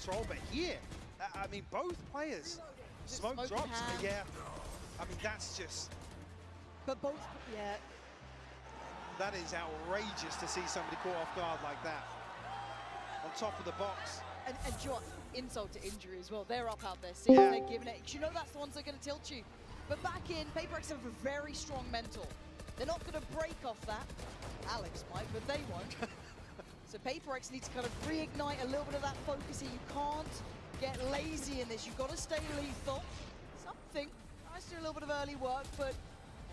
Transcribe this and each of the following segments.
control, but here, I mean, both players, smoke drops, yeah. I mean, that's just... But both, yeah. That is outrageous to see somebody caught off guard like that. On top of the box. And insult to injury as well. They're up out there, seeing they're giving it. You know that's the ones that are going to tilt you. But back in, PaperX have a very strong mental. They're not going to break off that. Alex might, but they won't. So PaperX needs to kind of reignite a little bit of that focus here. You can't get lazy in this. You've got to stay lethal. Something. Nice to do a little bit of early work, but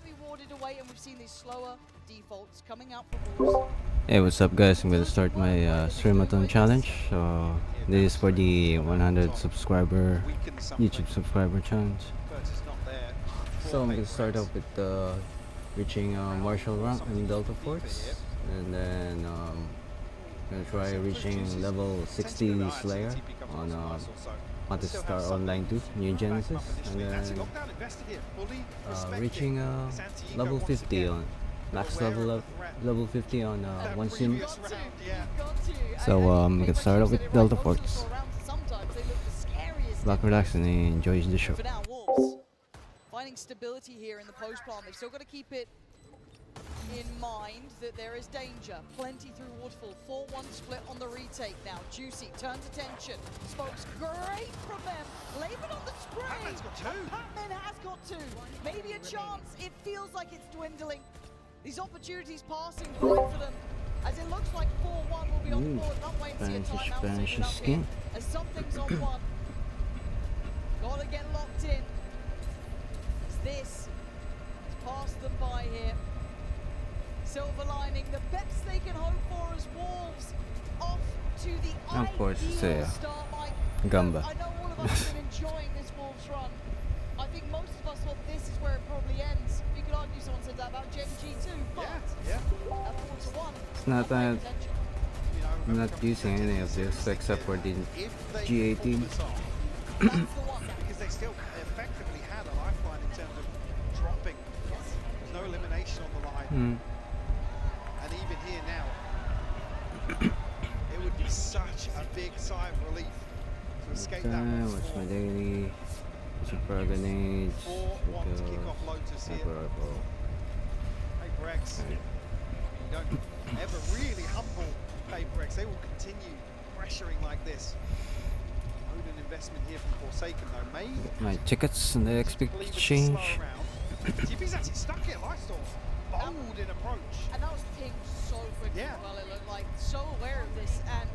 be warded away, and we've seen these slower defaults coming out from walls. Hey, what's up guys? I'm gonna start my Streamathon challenge. So this is for the 100 subscriber YouTube subscriber challenge. So I'm gonna start off with reaching martial rank in Delta Force, and then gonna try reaching level 60 Slayer on Star Online 2 New Genesis, and then reaching level 50 on max level 50 on one sim. So I'm gonna start off with Delta Force. Black relax and enjoy the show. Finding stability here in the post plant. They've still got to keep it in mind that there is danger. Plenty through Waterfall. 4-1 split on the retake now. Juicy turns attention. Smokes great from them. Laban on the spray. Pac-Man's got two. Pac-Man has got two. Maybe a chance. It feels like it's dwindling. These opportunities passing right for them. As it looks like 4-1 will be on the board. Not waiting to see a timeout. Spanish skin. As something's on one. Gotta get locked in. As this has passed them by here. Silver lining, the best they can hope for as Wolves off to the of course, ideal start. Gamba. I know all of us have been enjoying this Wolves run. I think most of us thought this is where it probably ends. You could argue someone said that about Gen G2, but yeah. At 4-1, It's not that I'm not using any of this except for the G18. That's the one, because they still effectively had a lifeline in terms of dropping. There's no elimination on the line. And even here now, it would be such a big sigh of relief to escape that one. What's my daily? Super grenades. 4-1 to kick off Lotus here. PaperX, you don't ever really humble PaperX. They will continue pressuring like this. Odin investment here from Forsaken though. May My tickets and the XP exchange. TP's actually stuck here, Lifestore. Bold in approach. And that was pinged so quickly as well, it looked like. So aware of this, and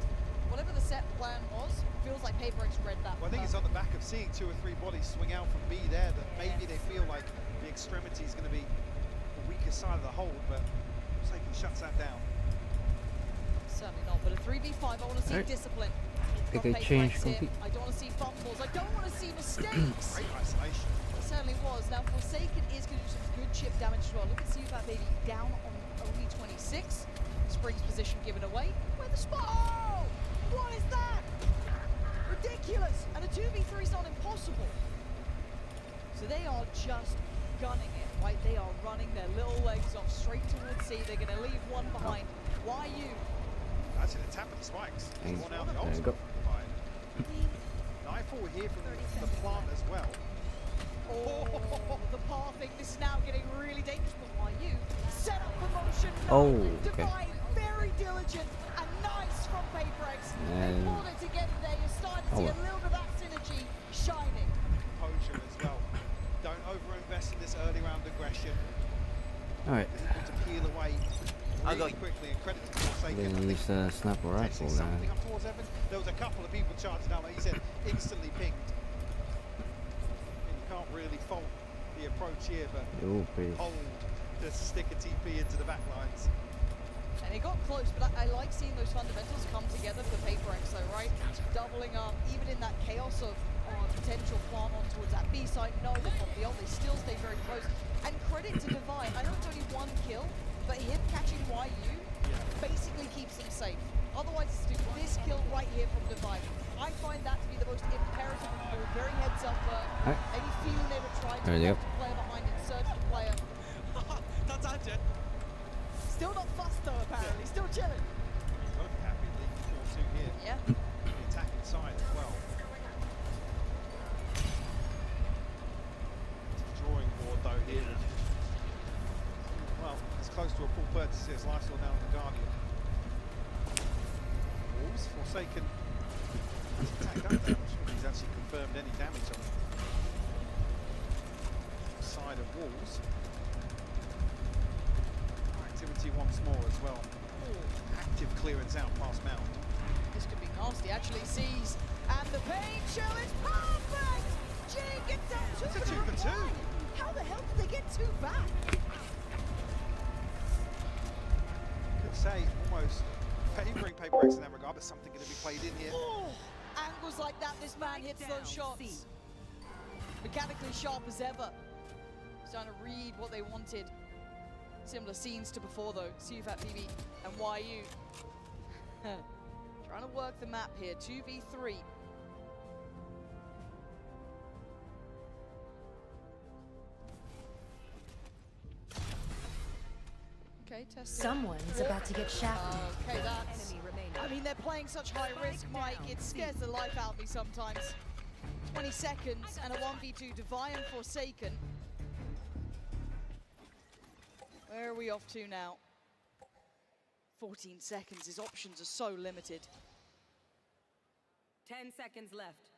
whatever the set plan was, feels like PaperX read that. Well, I think it's on the back of seeing 2 or 3 bodies swing out from B there that maybe they feel like the extremity is going to be the weaker side of the hold, but Forsaken shuts that down. Certainly not, but a 3v5, I want to see discipline. Pick a change here. I don't want to see fumbles, I don't want to see mistakes. Great isolation. It certainly was. Now Forsaken is going to do some good chip damage as well. Look at that baby down on only 26. Spring's position given away. Where the spot? Oh! What is that? Ridiculous! And a 2v3 is not impossible. So they are just gunning it, right? They are running their little legs off straight towards C. They're going to leave one behind. Why you? Actually, the tap of the spikes. One out the There you go. 9-4 here from the plant as well. Oh, the pathing. This is now getting really dangerous. But why you? Set up promotion. Oh, okay. Divine, very diligent and nice from PaperX. They wanted to get in there. You're starting to see a little bit of that synergy shining. Composure as well. Don't over-invest in this early round aggression. Alright. Able to peel away really quickly, and credit to Forsaken. Then use a sniper rifle now. There was a couple of people charging out, like you said, instantly pinged. And you can't really fault the approach here, but hold to stick a TP into the back lines. And it got close, but I like seeing those fundamentals come together for PaperX though, right? Doubling up, even in that chaos of potential plant on towards that B side. No, but from beyond, they still stay very close. And credit to Divine, I know it's only 1 kill, but him catching YU basically keeps them safe. Otherwise, it's this kill right here from Divine. I find that to be the most imperative of all. Very heads up, maybe feeling they were trying to get the player behind it, search the player. That's it. Still not fussed though, apparently. Still chilling. Got to be happy leaving 4-2 here. Yeah. The attacking side as well. to see his life still down on the Guardian. Wolves, Forsaken. He's tagged up there. I'm not sure if he's actually confirmed any damage on the side of Wolves. Activity once more as well. Active clearance out past Mount. This could be nasty. Actually sees, and the pain shell is perfect. G gets down. It's a 2 for 2. How the hell did they get 2 back? Could say almost favouring Paper X in that regard, but something going to be played in here. Oh, angles like that, this man hits those shots. Mechanically sharp as ever. Starting to read what they wanted. Similar scenes to before though. CFAT PB and YU. Trying to work the map here. 2v3. Okay, testing. Someone's about to get shafted. Okay, that's... I mean, they're playing such high risk, Mike. It scares the life out of me sometimes. 20 seconds and a 1v2 Divine and Forsaken. Where are we off to now? 14 seconds. His options are so limited. 10 seconds left.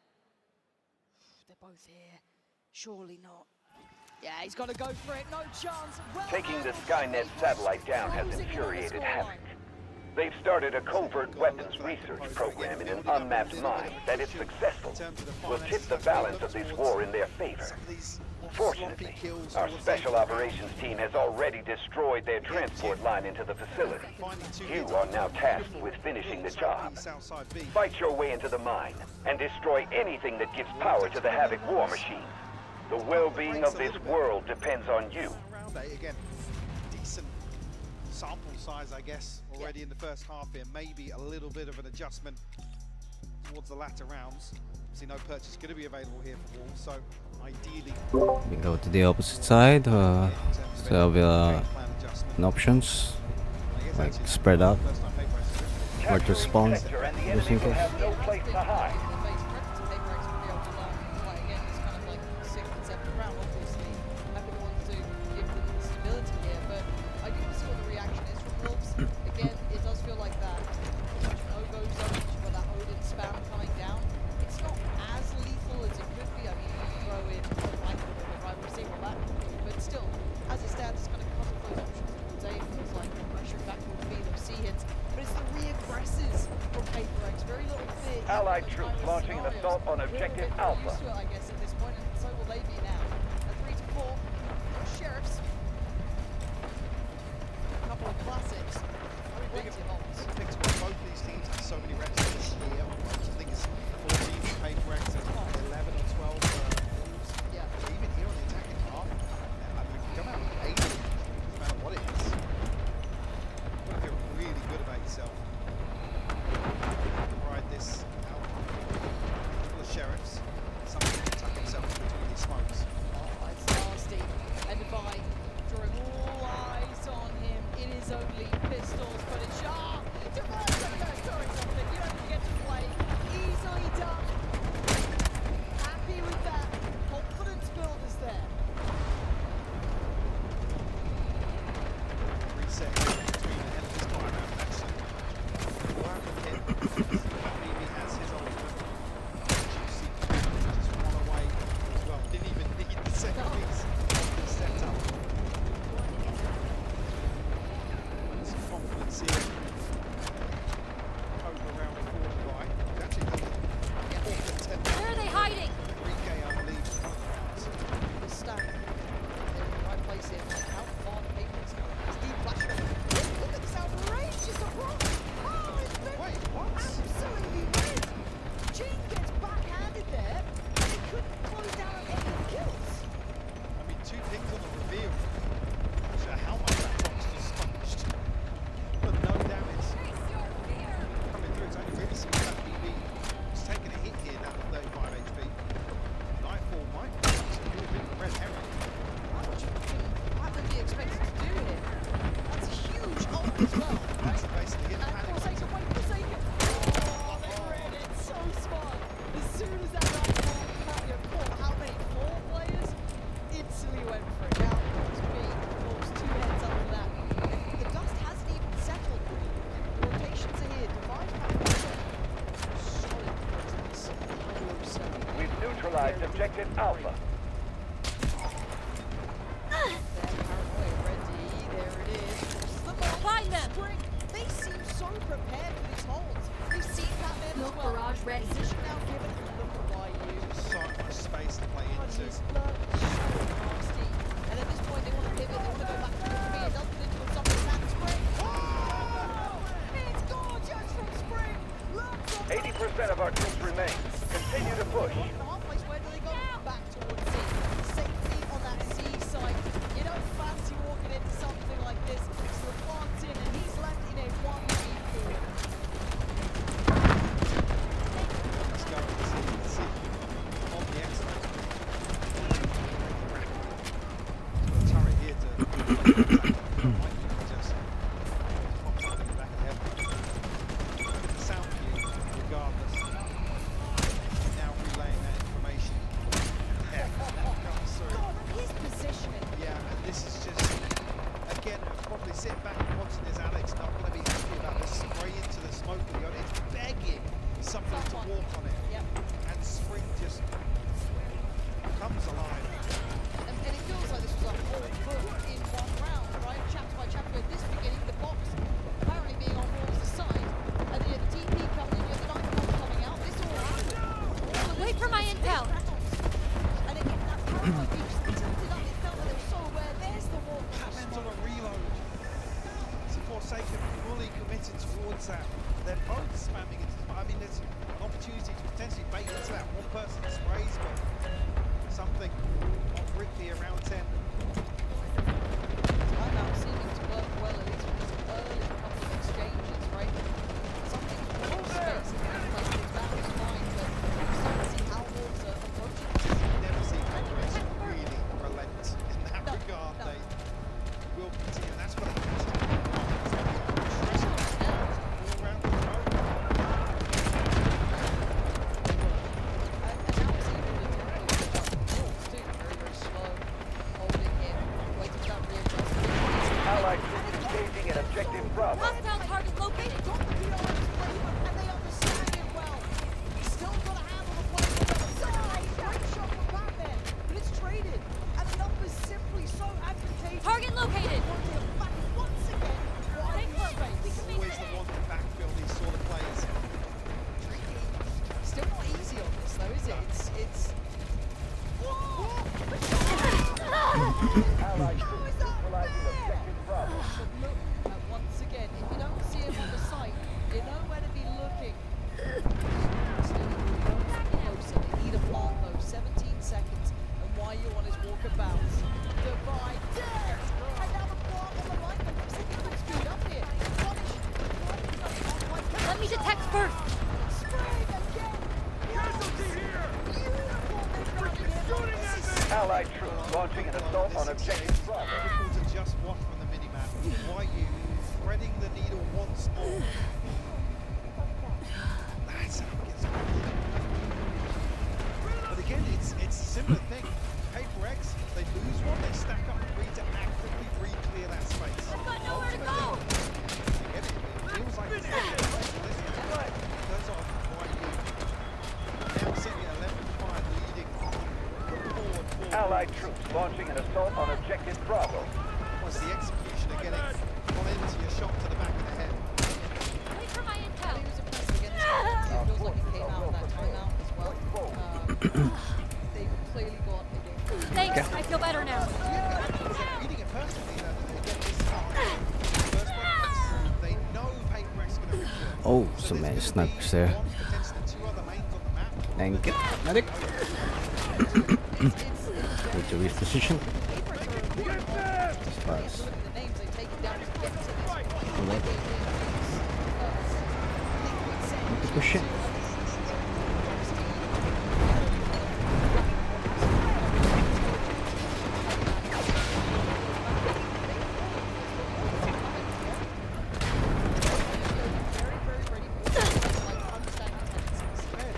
They're both here. Surely not. Yeah, he's got to go for it. No chance. Well, Taking the Skynet satellite down has infuriated Havoc. They've started a covert weapons research program in an unmapped mine that, if successful, will tip the balance of this war in their favor. Fortunately, our special operations team has already destroyed their transport line into the facility. You are now tasked with finishing the job. Fight your way into the mine and destroy anything that gives power to the Havoc war machine. The well-being of this world depends on you. Again, decent sample size, I guess, already in the first half here. Maybe a little bit of an adjustment towards the latter rounds. See, no purchase going to be available here for Wolves, so ideally We go to the opposite side. So there'll be an options like spread out or to spawn just in case. Have no place to hide. Allied troops launching an assault on objective Alpha. I guess at this point, and so will they be now. At 3 to 4, Sheriffs. A couple of classics. Plenty of ults. picks where both these teams have so many reps this year. I think it's 14 for Paper X and 11 or 12 for Wolves. Yeah. Even here on the attacking half, I mean, if you come out with 8, no matter what it is, you've got to feel really good about yourself. Ride this out. For the Sheriffs, something to tuck himself between these smokes. Oh, it's nasty. And Divine drawing all eyes on him. It is only pistols, but it's sharp. Divine's going to go story something. You don't get to play easily neutralized objective Alpha. Paranoia ready. There it is. Find them! Spring. They seem so prepared for these holds. We've seen Batman Milk as well. barrage ready. Position now given. Look at YU. So much space to play God, into. he's nasty. And at this point, they want to pivot. They want to go back to the speed. It doesn't into something that Spring. It's gorgeous from Spring. Lots of 80% of our troops remain. Continue to push. in the half place, where do they go? Back towards C. Safety on that C side. You don't fancy walking into something like this. So the plant's in, and he's left in a 1v4. Let's go. Let's see. On the expert. Turret here to just pop up in the back of the head. The sound view, regardless. Now relaying that information. Yeah, that comes through. God, his positioning. Yeah, and this is just, again, probably sitting back and watching this. Alex not going to be happy about this spray into the smoke. It's begging somebody to walk on it. Yep. And Spring just comes alive. And it feels like this was a whole book in one round, right? Chapter by chapter. At this beginning, the box apparently being on Wolves' side. And then the TP coming in, you have the Nightcrawler coming out. This all happened. All of this Wait for was my just intel. battles. And again, that paranoid beach tilted up. It felt like they were so aware. There's the wall. Batman's on a reload. So Forsaken fully committed towards that. They're both spamming it. I mean, there's an opportunity to potentially bait into that. One person sprays, but something on Ricky around 10. Timeout seeming to work well, at least with this early couple of exchanges, right? Something more space in the place. That was fine, but we're starting to see how Wolves are approaching this. Never seen Patriots really relent in that No, regard. no. They will continue, and that's what they have to do. All around the road. And now we're seeing the tempo pick up. Wolves too, very, very slow, holding him, waiting for that readjustment. Allied troops engaging at objective Bravo. Hostile target located! Got the PR's playbook, and they understand it well. Still got a handle the play on the other side. Great shot from Batman, but it's traded, and the numbers simply so advantageous. Target located! Want to look back once again. Wide space. Always the one to backfill these sort of plays. Still not easy on this though, is it? It's Allied troops neutralizing objective Bravo. but look, once again, if you don't see him on the site, you know where to be looking. Still closer. They need a plant though. 17 seconds, and why you on his walkabout? Divide dead, and now the plant on the line. The Pacific screwed up here. Let me detect first! Spring again. Casualty here. Beautiful. Allied troops launching an assault on objective Bravo. Difficult to just watch from the minimap. Why you threading the needle once more? That's how it gets going. But again, it's a similar thing. Paper X, they lose one, they stack up three to actively re-clear that space. I've got nowhere to go! Again, it feels like it's goes off why you now sitting at 11-5 leading forward. Allied troops launching an assault on objective Bravo. Was the execution of getting one into your shot to the back of the head. Wait for my He intel! was impressive against it. It feels like he came out of that timeout as well. They clearly got a game. Thanks, I feel better now. Reading it personally, again, this time, first one, they know Paper X is going to return. Oh, So so there's many gonna snipers be there. one, potentially two other lanes on the map. Thank you. Medic. Need to reposition. Fast. Look at the names they've taken down to get to this point. What? Liquid Sand. Push it.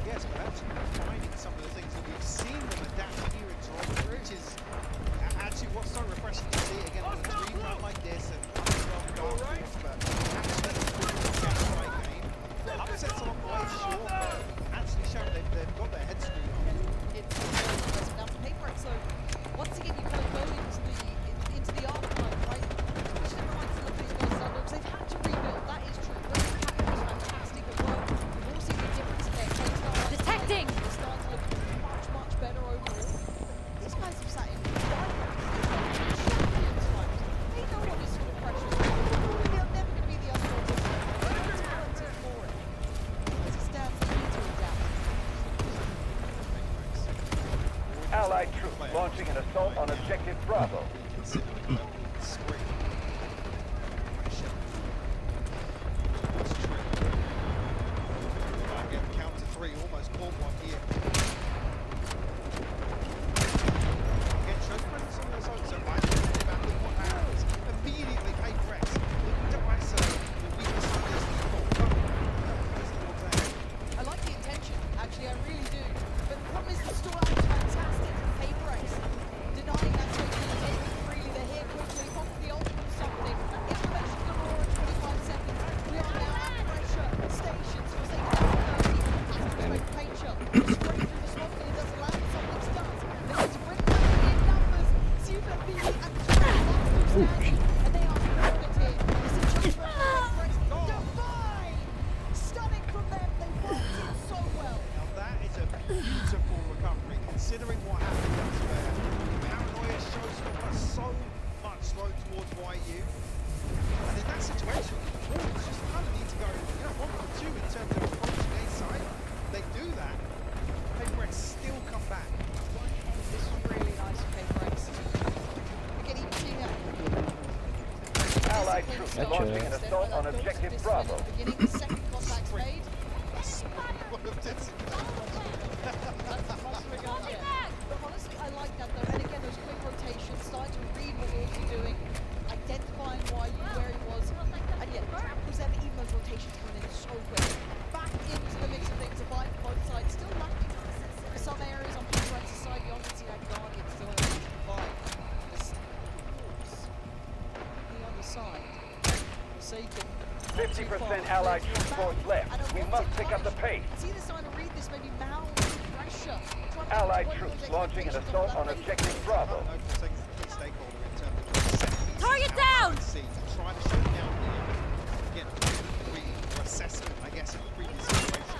Yes, but actually finding some of the things that we've seen them adapt here in Toronto, which is actually what's so refreshing to see again on a dream run like this and underdog dark horse, but actually the right game upsets along the way, sure, Allied troops launching an assault on objective Bravo. Counter three, almost caught one here. Again, shows presence on those zones, so I think about what happens. Immediately, K-Rex looking to isolate the weakness of this default. I like the intention, actually, I really do. But the problem is the stall out is fantastic from Paperex. Denying that so they can take it freely. They're here quickly, pop the ultimate something. Information galore in 25 seconds. We are now at pressure stations as they go for 30. Make paint shot. Straight through the smoke and it doesn't land. Something does. They need to bring down in numbers. Super B and standing. And they are cornered here. This is just for Paperex. Divine! Stunning from them. They worked it so well. Now that is a beautiful recovery, considering what happened elsewhere. Paranoia showstopper so much slow towards YU. And in that situation, Wolves just kind of need to go, 1 for 2 in terms of approaching A side. They do that, Paperex still come back. This was really nice from Paperex. Again, even seeing that. Allied troops launching an assault on objective Bravo. Beginning, the second contact's made. That's what of this. But honestly, I like that though. And again, those quick rotations, starting to read what Wolves are doing, identifying where he was. And yet, was ever even those rotations coming in so quick. Back into the mix of things, survive both sides, still lacking for some areas on Paperex's side. You often see that Guardian still able to survive. This Wolves, the other side, Forsaken. 50% Allied troop force left. We must pick up the pace. See the sign of read this, maybe mound pressure. Allied troops launching an assault on objective Bravo. Target down! Trying to shut it down here. Again, assessment, I guess, of the previous situation.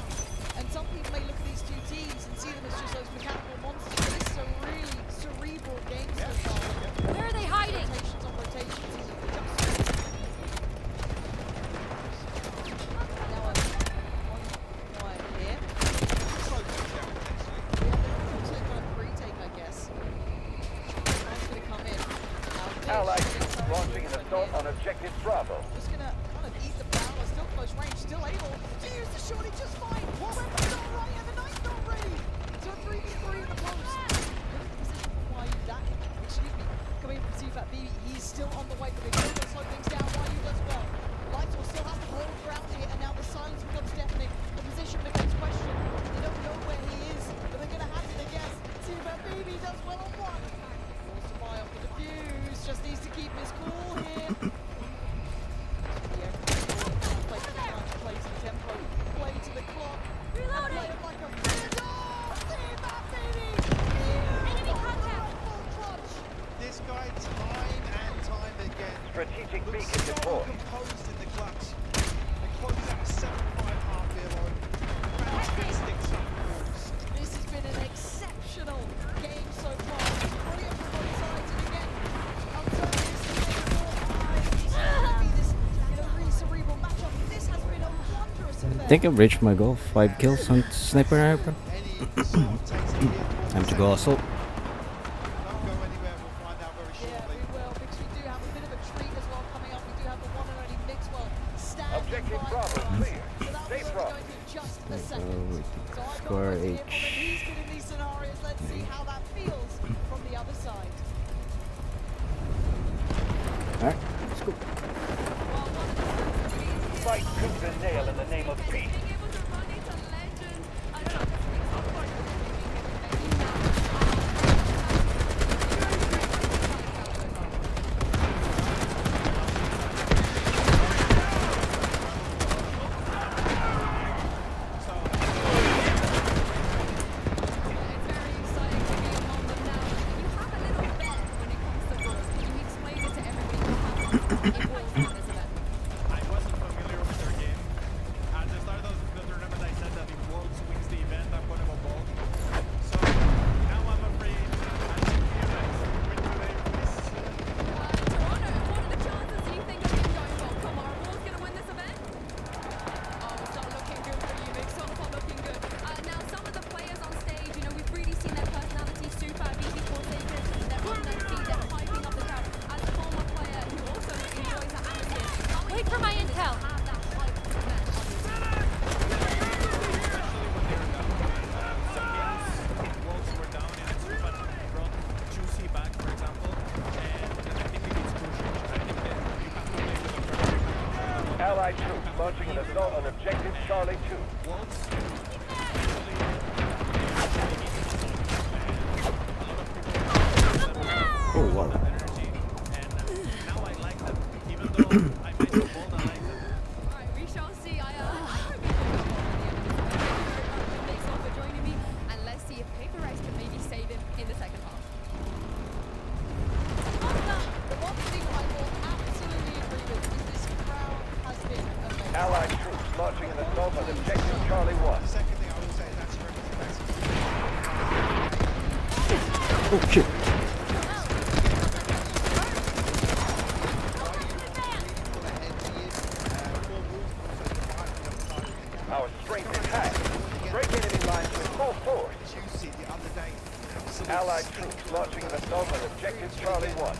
And some people may look at these two teams and see them as just those mechanical monsters, but this is a really cerebral game so far. Where are they hiding? Rotations on rotations. Now one quiet here. Slow things down, potentially. Also got a retake, I guess. Someone's gonna come in. Now, Allied troops launching an assault on objective Bravo. just gonna kind of eat the power, still close range, still able to use the shorty just fine. Weapon's not ready and the knight's not ready. So a 3v3 in the post. Look at the position for why that, excuse me, coming in from CFAT BB, he's still on the way, but they're going to slow things down. YU does well. Lightor still has to hold ground here, and now the silence becomes deafening. The position becomes questioned. They don't know where he is, but they're going to have to, I guess. CFAT BB does well on one. Forced to buy off the defuse, just needs to keep his cool here. Play to the tempo, play to the clock. Reloading! Play it like a fish. Oh, CFAT BB! Enemy contact! Full clutch. This guy, time and time again, Strategic looks beacon so deployed. composed in the clutch. They close out a 7-5 half below. Fantastic stuff from Wolves. This has been an exceptional game so far. Brilliant from both sides, and again, I'll turn this to more eyes. This, really cerebral matchup. This has been a wondrous affair. I think I've reached my goal. 5 kills on Sniper Rifle. Any sort of takes it here towards Time to go assault. Don't go anywhere, we'll find out very Yeah, shortly. we will, because we do have a bit of a treat as well coming up. We do have the one and only Mixwell standing Objective by Bravo for us. clear. So that Stay was front. only going to just a So second. we So I score can't wait to hear from him. H. He's good in these scenarios. Let's see how that feels from the other side. Alright, let's go. Well, one of the Fight tooth and nail in the name of peace. Being able to run is a legend. I don't know. Allied troops launching an assault on objective Charlie 2. Oh wow. Alright, we shall see. I hope you thanks all for joining me, and let's see if Paper Rex can maybe save him in the second half. The one thing I will absolutely agree with is this crowd has been amazing. Allied troops launching an assault on objective Charlie 1. The second thing I will say is that's representation. Oh shit. Our strength is high. Break enemy lines with full force. Juicy the other day. Absolute Allied troops launching an assault on objective Charlie 1.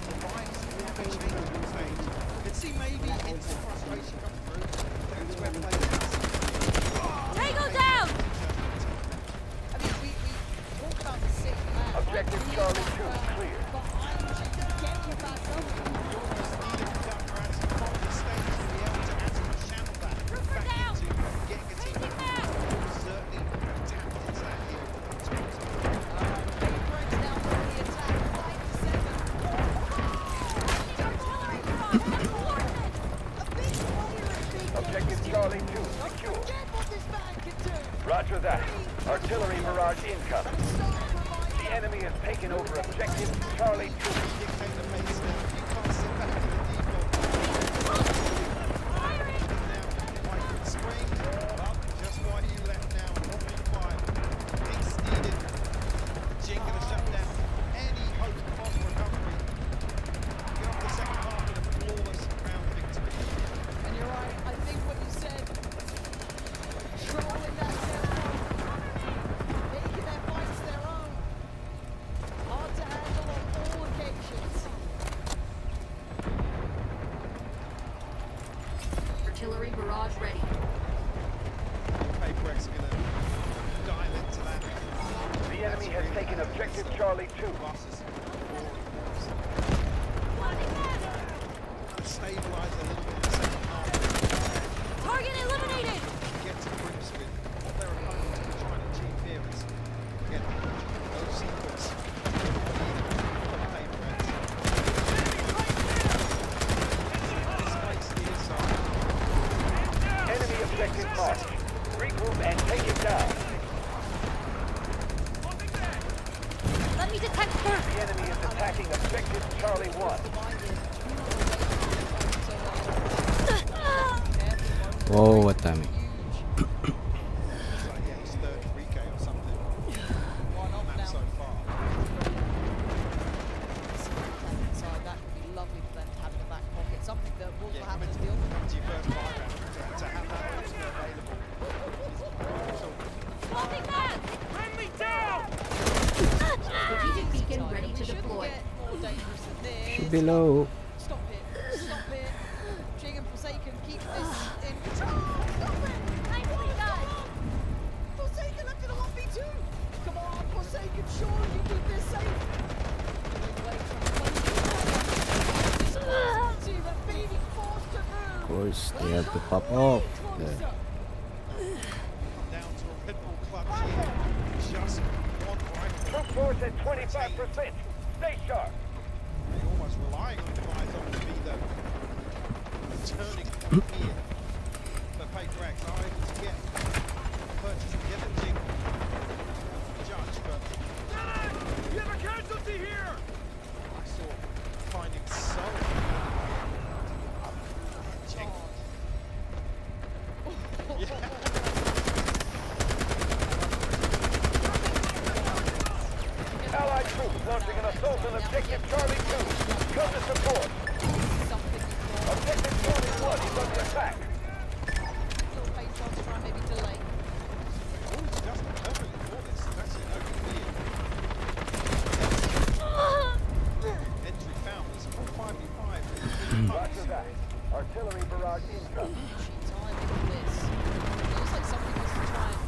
You can see maybe instant frustration come through. That's where players Tango down! I mean, we talk about the sick man. Objective Charlie 2 clear. Behind you to get you back up. Objective Charlie 2 secure. Roger that. Artillery barrage incoming. The enemy has taken over objective Charlie 2. And you're right, I think what you said, controlling that tempo, making their fights their own, hard to handle on all occasions. Artillery barrage ready. Paperx are going to dial into that. The enemy has taken objective Charlie 2. Buses. Stabilize a little bit in the second half. Target eliminated! Get to grips with what their opponents are trying to achieve here is get those sequence from Paperx. Displace the inside. Enemy objective marked. Regroup and take it down. Let me detect first! The enemy is attacking objective Charlie 1. Oh, what timing. It's like, yeah, his third 3K or something. One off Map now. so far. Inside, that would be lovely for them to have in the back pocket. Something that Wolves will have to coming deal with. to your first 5 round, to have that option available is crucial. Swapping back! Bring me down! Strategic beacon ready to deploy. Get more dangerous than this. Should be low. Stop it. Stop it. Jig and Forsaken keep this in control. Stop it. Nicely done! Forsaken left in a 1v2. Come on, Forsaken, surely you keep this safe. Away from the but being forced to Of move. course, they have to pop off. Closer. There. Down to a Red Bull clutch here. Just one rifle. Troop force at 25%. Stay sharp. You're almost relying on Device to be the turning point here. But Paperx are able to get purchase and get a jig. Judge, but You have a casualty here! I saw finding so jig. Allied troops launching an assault on objective Charlie 2. Come to support. Something before. Objective Charlie 1 is under attack. Little pace on to try and maybe delay. Oh, it's just perfectly for this. That's it, no clear. Entry found. It's a 5v5. Roger that. Artillery barrage incoming. Time with this. Feels like something wants to try and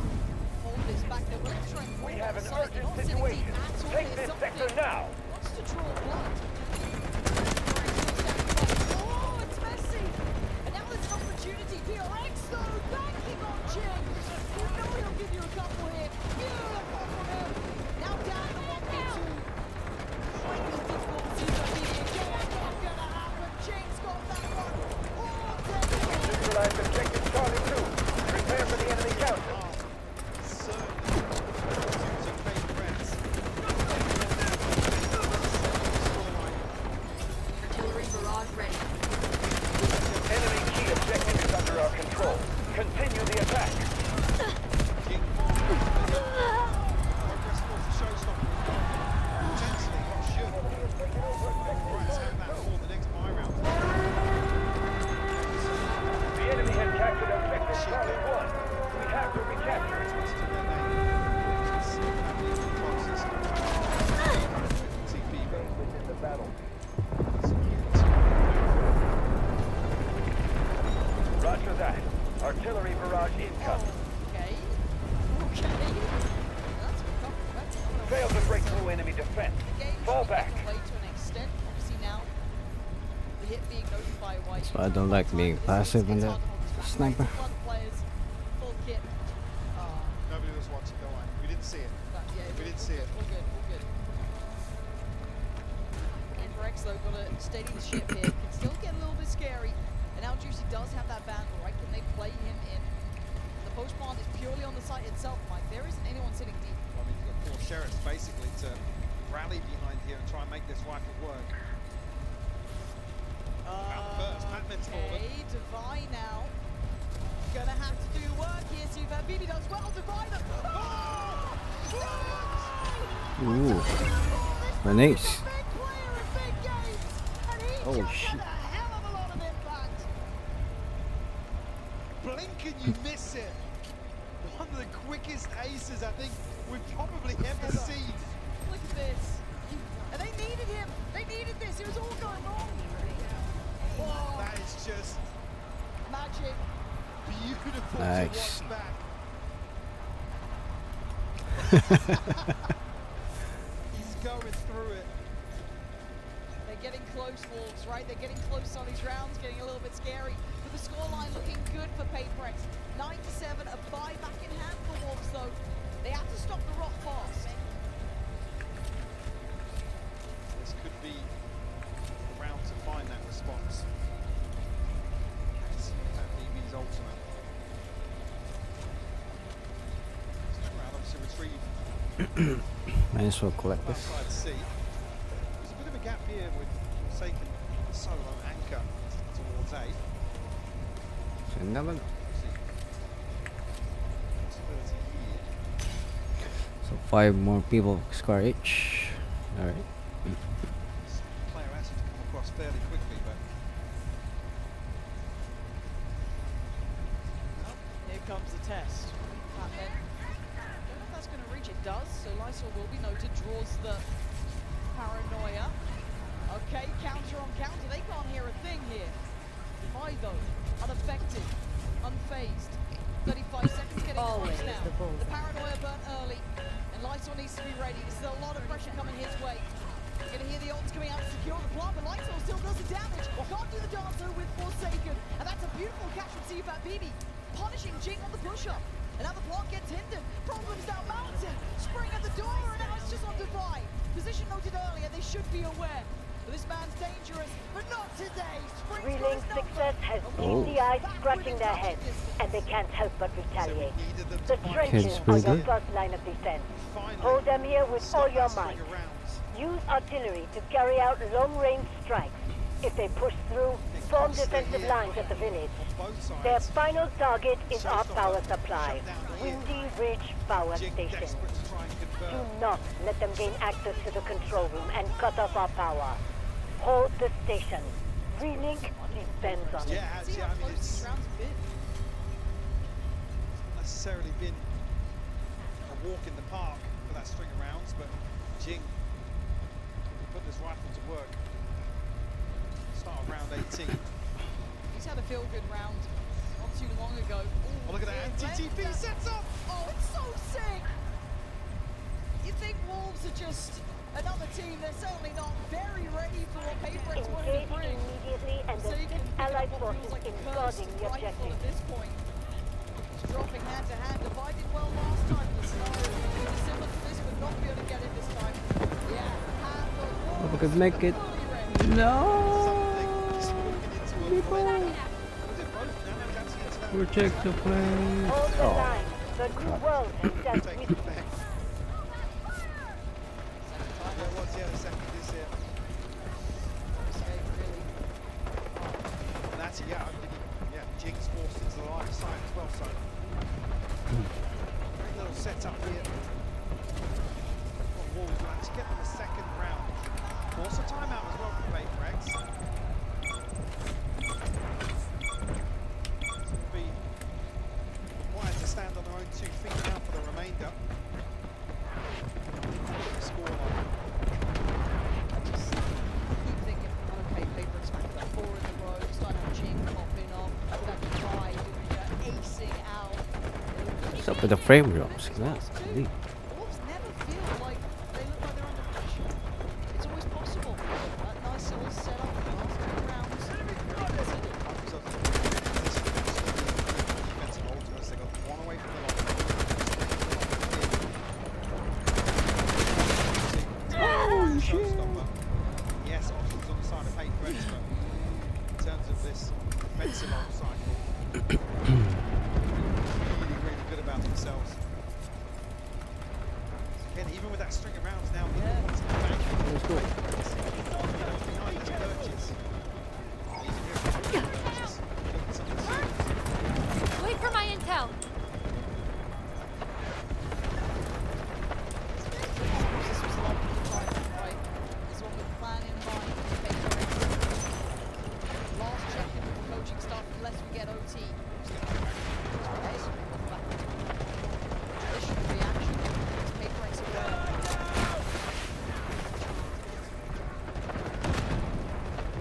hold this back. They're willing to try and We hold have that an side. They're urgent not sitting situation. deep at all. Take There's this something sector now. wants to draw blood. Oh, it's messy. And now there's an opportunity PRX though, banking on Jing. You know he'll give you a couple here. Beautiful from him. Now down to 1v2. Might be difficult to see that being again. Not gonna happen. Jing's got that one. Oh, take it. Neutralized objective Charlie 2. Prepare for the enemy counter. Artillery barrage ready. Enemy key objective is under our control. Continue the attack. The enemy has captured objective Charlie 1. We have to recapture it. Within the battle. Roger that. Artillery barrage incoming. Okay. Okay. That's a Failed to break through enemy defense. Fall back. Away to an extent. Obviously now, the hit being notified by. So I don't like being passive in that sniper. Players, full kit. Nobody was watching, don't worry. We didn't see it. But yeah, We didn't see it. All good, all good. And Rex though got to steady the ship here. Can still get a little bit scary. And now Juicy does have that bandle, right? Can they play him in? The post plant is purely on the site itself, Mike. There isn't anyone sitting deep. Well, I mean, you've got 4 sheriffs basically to rally behind here and try and make this rifle work. First, Patman's forward. Okay, Divine now. Gonna have to do work here. See if Bibi does well. Divine. Ooh. An ace. Big player in big games. And he Oh, just shit. had a hell of a lot of impact. Blink and you miss it. One of the quickest aces I think we've probably ever seen. Look at this. And they needed him. They needed this. It was all going wrong. Whoa. That is just Magic. beautiful Nice. to watch back. He's going through it. They're getting close, Wolves, right? They're getting close on these rounds, getting a little bit scary. But the scoreline looking good for PaperX. 9-7, a bye back in hand for Wolves, though. They have to stop the rock fast. This could be the round to find that response. Let's see that BB's ultimate. Second round, obviously retrieve Might as well collect this. outside C. There's a bit of a gap here with Forsaken solo anchor towards A. So naman. Possibility here. So 5 more people score each. Alright. This player has to come across fairly quickly, but Here comes the test. Patman. Don't know if that's going to reach. It does. So Lysol will be noted. Draws the paranoia. Okay, counter on counter. They can't hear a thing here. Why though? Unaffected. Unfazed. 35 seconds getting Always close now. the bullseye. The paranoia burnt early. And Lysol needs to be ready. There's still a lot of pressure coming his way. You're going to hear the ults coming out to secure the plant, but Lysol still does the damage. Can't do the dance though with Forsaken. And that's a beautiful catch from Seafat BB. Punishing Jing on the push-up. And now the plant gets hindered. Problems down mountain. Spring at the door, and now it's just on Divine. Position noted earlier, they should be aware. But this man's dangerous, but not today. Spring's got Reeling his number. success has Oh. seen the eyes scratching their heads, and they can't help but so we retaliate. needed them The to find trenches Kids are pretty your good. first line of defense. finally Hold them here with stop all your that string might. of rounds. Use artillery to carry out long-range strikes. If they push through, form defensive lines at the village. On both sides. Their final target is So our stop power them. supply, Shut down here. Windy Ridge Power Jing Station. desperate to try and Do convert. not let them gain access to the control room and cut off our power. Hold the station. Relink depends on it. Yeah, it has, See yeah, how I mean, close these it's rounds have been. not necessarily been a walk in the park for that string of rounds, but Jing put this rifle to work. Start of round 18. He's had a feel-good round not too long ago. Ooh, Oh, look at that anti-TP sets up! Oh, it's so sick! You think Wolves are just Another team, they're certainly not very ready for what Paper X wanted Engage to bring. immediately and So you can assist pick up allied what feels forces like in a cursed guarding the rifle objective. at this point. Just dropping hand to hand. Divided well last time. The scenario was similar to this, but not be able to get it this time. Yeah, half of Hope I could make it. fully ready. No! Just walking into a blend. Was it both? No, no, that's the internal. Protect the plane. Hold the Oh. line. The new world has just Taking witnessed. effect. Yeah, it was, yeah, the second is here. Really. And that's, yeah, I'm thinking, yeah, Jing's forced into the line of sight as well, so. Great little setup here. Wolves will actually get them a second round. Also timeout as well for Paper X. Will be required to stand on their own 2 feet now for the remainder. Scoreline. Keep thinking, okay, Paper X back to that 4 in a row, starting to Jing popping off, that Kai doing acing out. What's up with the frame drops? Nah, indeed. Wolves never feel like they look like they're under pressure. It's always possible. That nice little setup, the last 2 rounds. Defensive ultimates, they got one away from the lock. Oh shit! Yes, options on the side of Paper X, but in terms of this defensive ult cycle, really good about themselves. Again, even with that string of rounds now, Yeah. wants to back. Behind this purchase. Even here, purchase, looking something serious. Wait for my intel. This was likely the time, right? This is what we plan in mind for Paper X. Last check-in with the coaching staff, unless we get OT. Okay, traditional reaction. Paper X aware.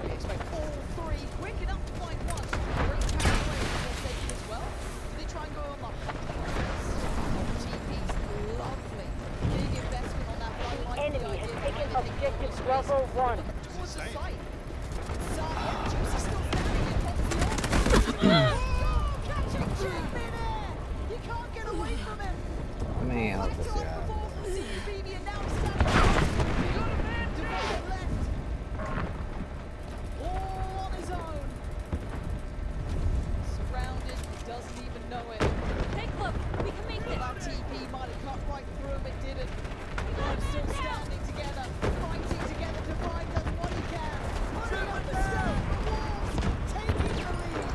We expect all 3 quick enough to find one. Great power play before taking as well. Do they try and go on the hunt for this? TP's lovely. Big investment on that one. Like the Enemy has idea taken behind it, thinking objective of Bravo 1. towards the site. So, yeah, Juice is still standing in top of the order. Catching Jing midair! You can't get away from him! Man, Back what to was like that? before from CBB and now standing divided left. All on his own. Surrounded, he doesn't even know it. Take a look. We can make this. That TP might have cut right through him, it didn't. They're still standing together, fighting together. Divide does what he can. Putting up the step. Wolves taking the lead.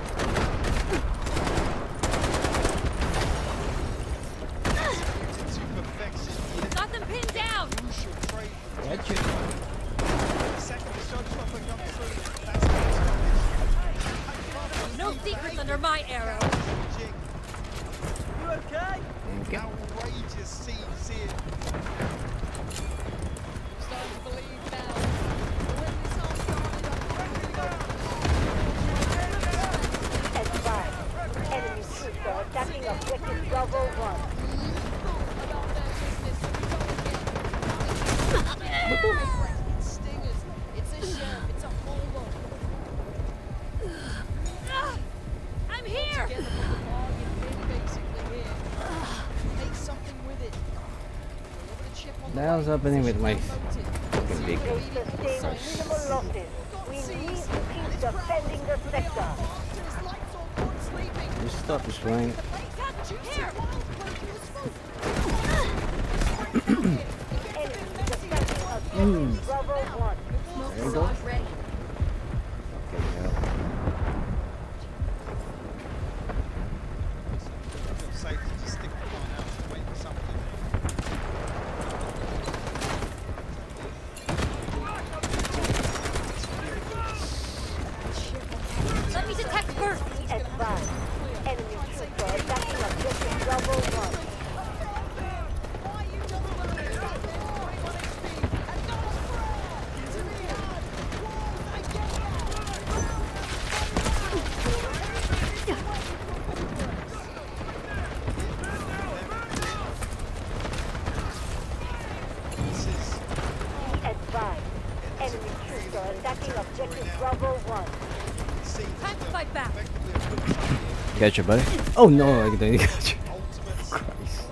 Executed to perfection here. Got them pinned down. Crucial trade from Gotcha. the second the shot clock had gone through. That's how it's stopped. No secrets under my arrow. Jing. You okay? Outrageous scenes here. Starting to believe now. When this all started, Advise. Enemy troops are attacking objective Bravo 1. about their business, so we don't get it's stingers, it's a sheriff, it's a hold-up. I'm here. Together for the bargain bin, basically, here. Make something with it. A little bit of chip on The hell's happening with my fucking They beacon? sustain minimal losses. We need to keep defending the sector. This stuff is flying. Enemy defending objective Bravo 1. There you go. Ready. Okay, hell. Feel safe to just stick the line out and wait for something. Let me detect first. Advise. Enemy troops are attacking objective Bravo 1. Why you just troops are attacking objective Bravo 1. Time to fight back. Gotcha, buddy. Oh no, I didn't get you. Christ.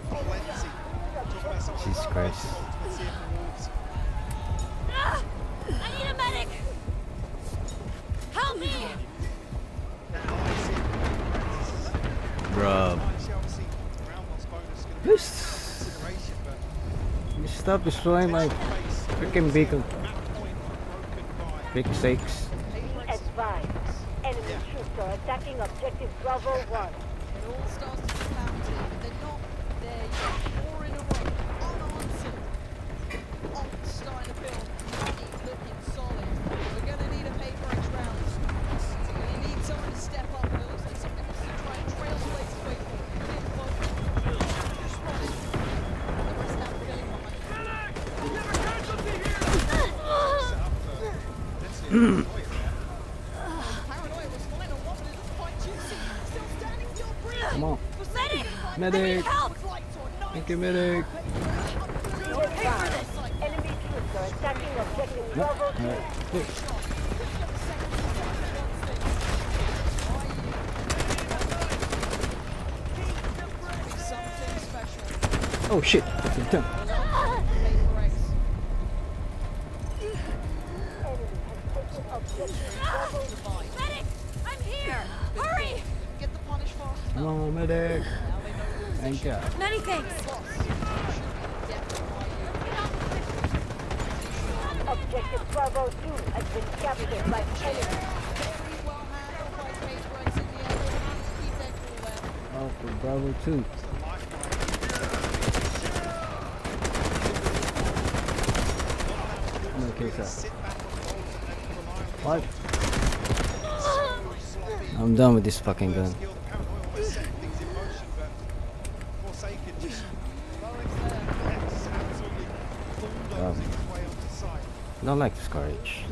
Jesus Christ. Ah! I need a medic! Help me! Bruh. You stop destroying my freaking beacon. Big sakes. Be advised. Enemy troops are attacking objective Bravo 1. It all starts to compound here, but they're not there yet. 4 in a row, unanswered. Alt starting to build, money looking solid. We're going to need a paper X round. We're going to need someone to step up, and it looks like something wants to try and trailblaze the way forward. Clear the focus. Spotted. The rest now filling behind. Paranoia was fine on one, but it looked quite juicy. Still standing, still breathing. Come on. Medic! Medic. Help! Thank you, medic. Be advised. Enemy troops are attacking objective Bravo 2. Hey. Something special. Oh shit. Good done. Paper X. Medic! I'm here! Hurry! Get the punish fast. Come on, medic. Now they know your Thank you. Many thanks! Objective Bravo 2 has been captured by enemy. Oh, for Bravo 2. Okay, sir. What? I'm done with this fucking gun. I don't like this courage.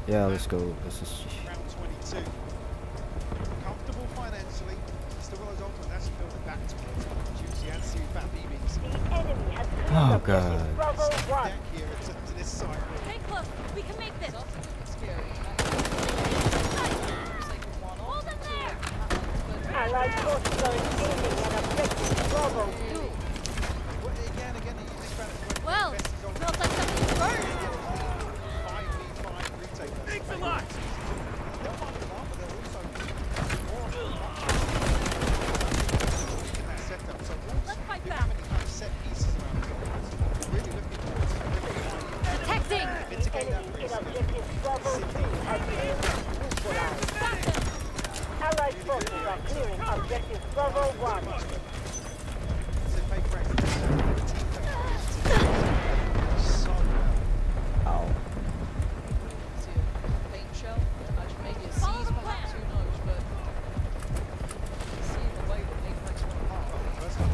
Yeah, let's go. This is Comfortable financially, still got those ultimates actually building back towards juicy and see fat BBs. The enemy has Oh, cleared God. objective Bravo 1. Deck here to this side. Stay close! We can make this! Hold them there! Allied forces are engaging an objective Bravo 2. Again, this round is Well, smells like something's burned! 5v5 retake. Thanks a lot! Let's fight back! Detecting! The enemy in objective Bravo 2 has been neutralized. Got them! Allied forces are clearing objective Bravo 1. ow. Paint shell. Imagine maybe a seize perhaps, who knows, but seeing the way that Paper X went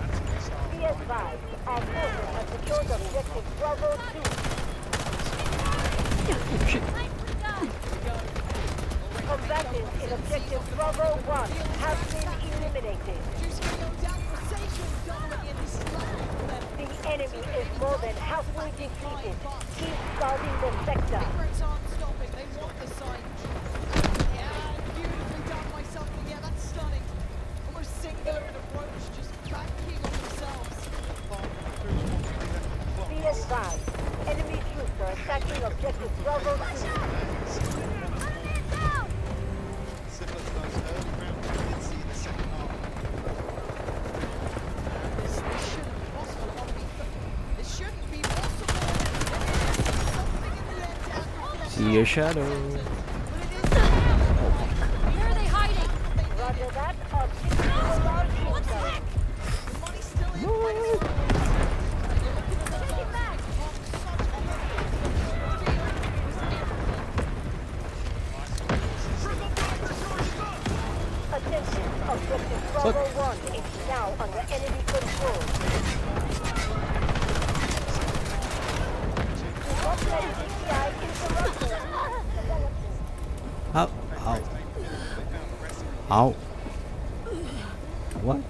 Be advised, our forces have secured objective Bravo 2. Nicely done! Combatants in objective Bravo 1 have been eliminated. The enemy is more than halfway defeated. Keep guarding the sector. Paper X aren't stopping, they want the site. Yeah, beautifully done by something. Yeah, that's stunning. Almost singular in approach, just banking on themselves. Be advised, enemy troops are attacking objective Bravo 2. Similar to those early rounds we did see in the second half. This shouldn't be possible. I want to be this shouldn't be possible. Something in the end to See your shadow. Where are they hiding? Roger that, objective alarm What's shooter. that? the money's still in place. And you're looking at the Take it back! Attention, objective Bravo 1 is now under enemy control. Do not let DPI interrupt us. Ow. Ow. Ow. What?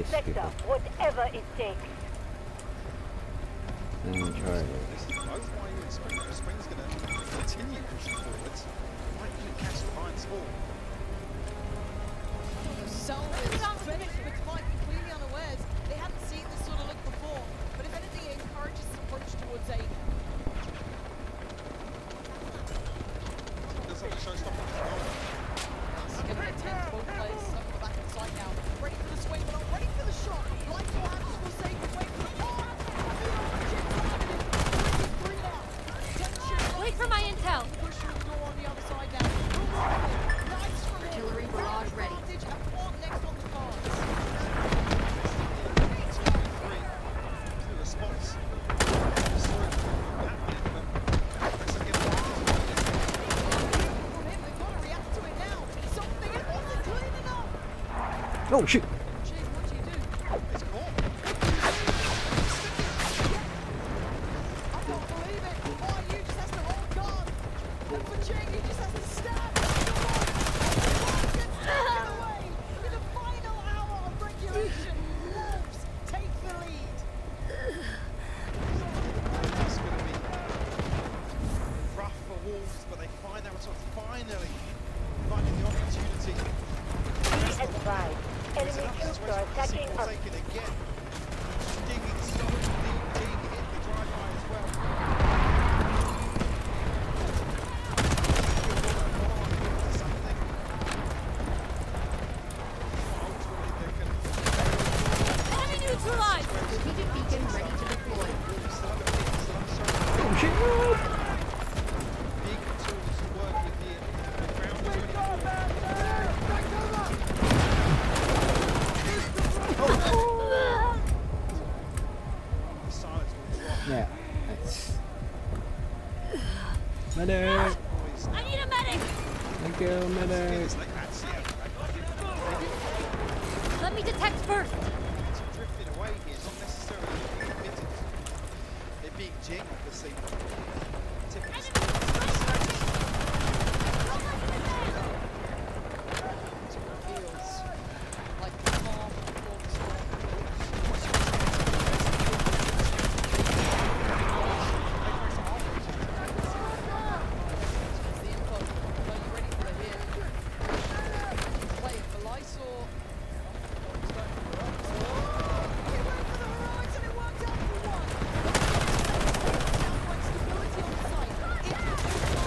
guys, sector, people. whatever it takes. And charge. This is both why you expect that Spring's going to continue pushing forwards. Might even catch the behind Spawn. Self finished with Mike completely unawares. They hadn't seen this sort of look before, but if anything, it encourages his approach towards A now. Looks like the showstopper is gone. It's going to attempt both players stuck on the back of the side now. Ready for the swing, but not ready for the shot. Like to have will save the way for the pass. Wait for my intel. Push through the door on the other side now. Nice from him. Artillery barrage ready. Advantage and what next on the cards? The response. Saw it happening, but looks like it From him, they've got to react to it now. Something, it wasn't clean enough. Oh shit! Jeez, what do you do? It's caught. I can't believe it. Oh, you just has to hold guard. And for Ching, he just has to stab. Gets taken away in the final hour of regulation. Wolves take the lead. It's going to be rough for Wolves, but they find out what's finally finding the opportunity. Be advised, enemy troops are attacking us. Taken again. Digging so deep, digging in the drive-by as well. Enemy neutralized. Strategic beacon ready to deploy. Oh shit! Beacon tools to work with here. The ground is ready for the silence will drop. Yeah. Nice. Medic! I need a medic. Thank you, medic. It's like that's Let me detect first. it's drifting away here, not necessarily committed. It being Jing, obviously. Feels like the calm before the storm. It's the info. Are you ready for the hit? Play it for Lysor. He's going for the heroics. He went for the heroics and it worked out for one. Downward stability on the site.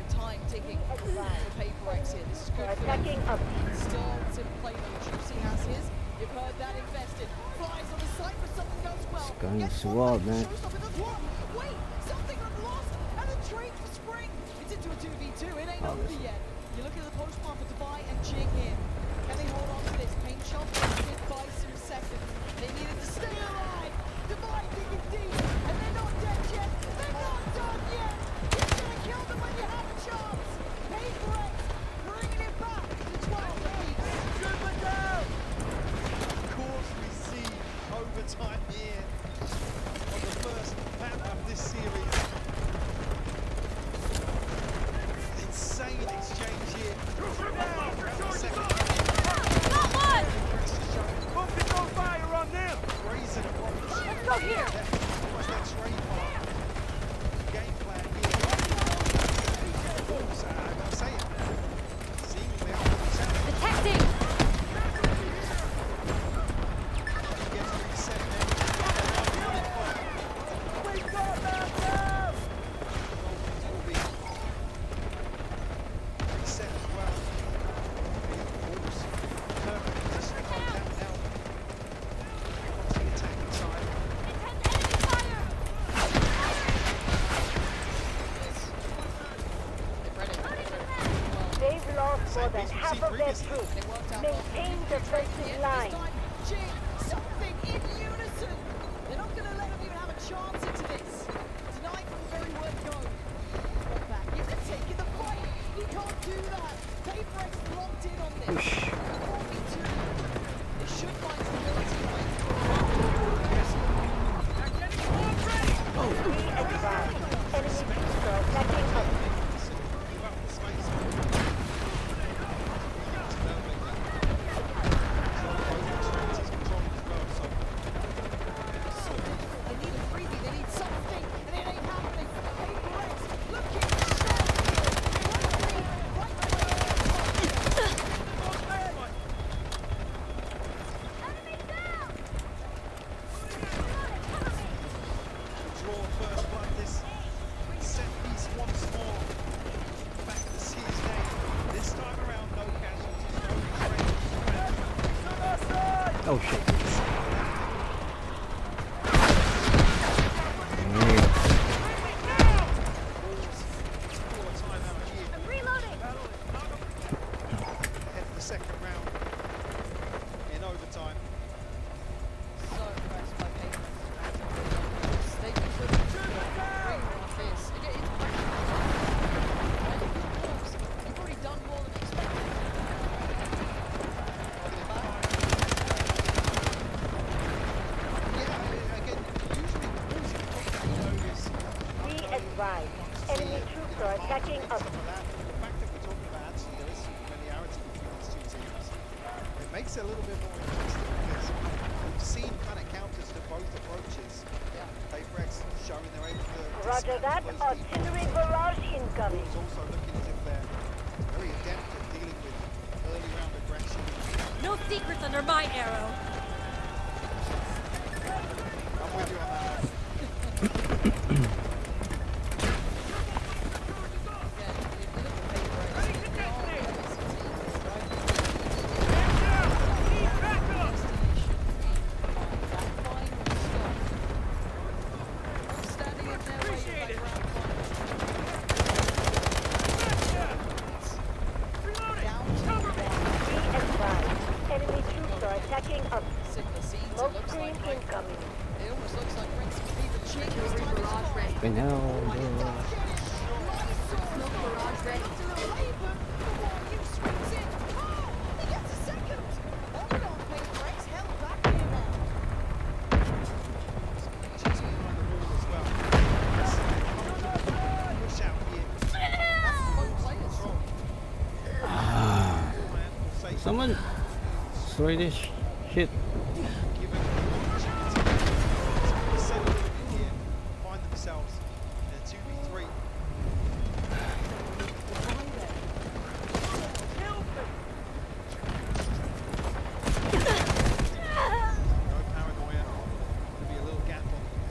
Time ticking for Paper X here. This is good for them. Attacking up. Still to play though. Juicy has his. You've heard that invested. Flies on the site, but something goes well. This gun is Gets one wild, back, man. showstopper does what? Wait, something got lost. And a trade for Spring. It's into a 2v2. It ain't over yet. You look at the postmark for Dubai and Jing in. Can they hold on to this? Paint shot wasted by some seconds. They needed to stay alive. Dubai digging deep. And they're not dead yet. They're not done yet. You should have killed them when you had a chance. Paper X bringing it back to 12 apiece. Super down! Of course we see overtime here on the first map of this series. Insane exchange here. Around the second. Got one. Focus on fire on them. Brazen approach. Let's go here. Almost that trademark game plan here. Wolves, I gotta say it. Seemingly out of the center. Detecting. Gets reset now. We got that now. Will be reset as well. Wolves, perfect position to hold down now. Onto the attacking side. Enemy fire. They've read it. Well, They've lost more than Same half piece of we've their seen troops. they worked out well. Maintain defensive line. Jing, something in unison. They're not going to let them even have a chance into this. Tonight from the very word go. Got back. You can take it the fight. You can't do that. Paper X locked in on this. 42. They should find stability. Be advised, enemy troops are attacking us. Oh shit. Ahead of the second round in overtime. So impressed by Paper. They can put it on this. Again, it's You've already done more than expected. Yeah, again, usually Be advised, enemy troops are attacking us. the fact that we're talking about actually there is some familiarity between these two teams, it makes it a little bit more interesting because we've seen kind of counters to both approaches. Yeah. Paperex showing they're able to Roger that. dismantle those deep Artillery barrage incoming. It's also looking as if they're very adept at dealing with early round aggression. No secrets under my arrow. I'm with you on that. Be advised, enemy troops are attacking us. Smoke screen incoming. It almost looks like Prince could be the chick. Artillery barrage ready. Right now. Smoke barrage ready. Push out here. Someone destroy this shit. Given the opportunity to settle in here, find themselves in a 2v3. No paranoia. Gonna be a little gap on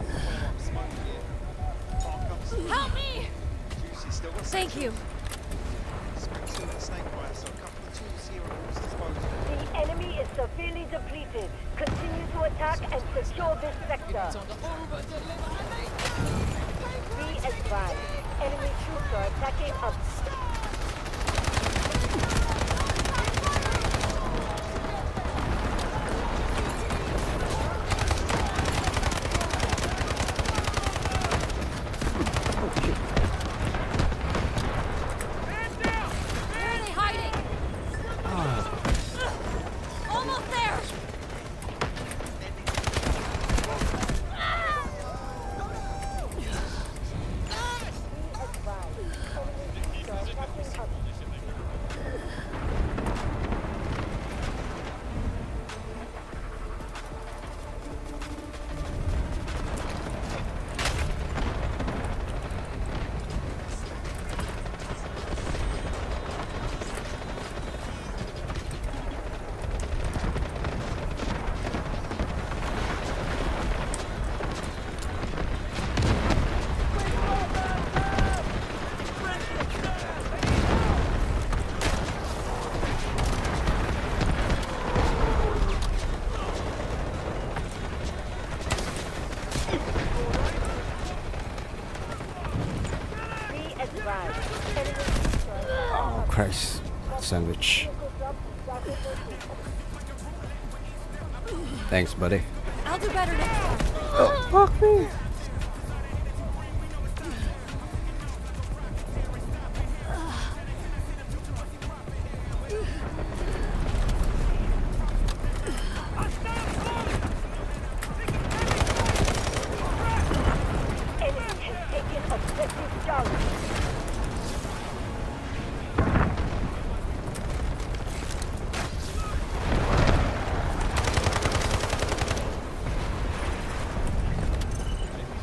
follow-up smoke here. Park comes. Help me! Juicy still got Thank you. Springs still got snake fire, so a couple of tools here at Wolves' disposal. The enemy is severely depleted. Continue to attack and secure this sector. Be advised, enemy troops are attacking us. Where are they hiding? Almost there! Be advised, enemy troops are attacking us. Be advised, enemy troops are attacking Oh Christ. Sandwich. Thanks, buddy. I'll do better next time. Oh, fuck me. Enemy has taken objective Charlie.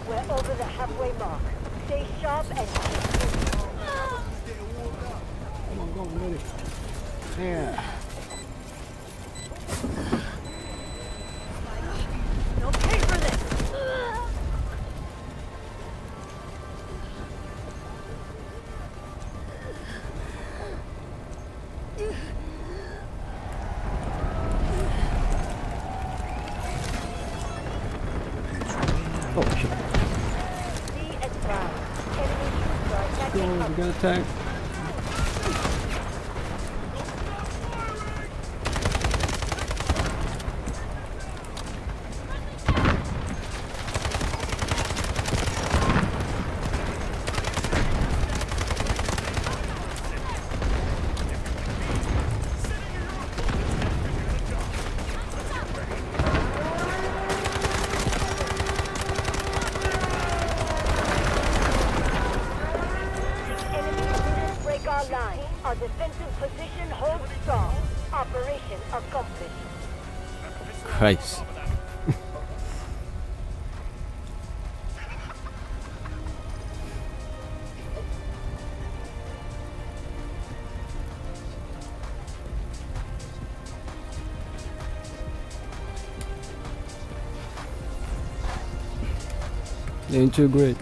We're over the halfway mark. Stay sharp and Come on, go, buddy. Yeah. you'll pay for this. Oh shit. Be advised. Enemy troops are attacking Go, us. we got attacked. Enemy units break our line. Our defensive position holds strong. Operation accomplished. Christ. They ain't too great.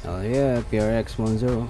Oh yeah, PRX 1-0.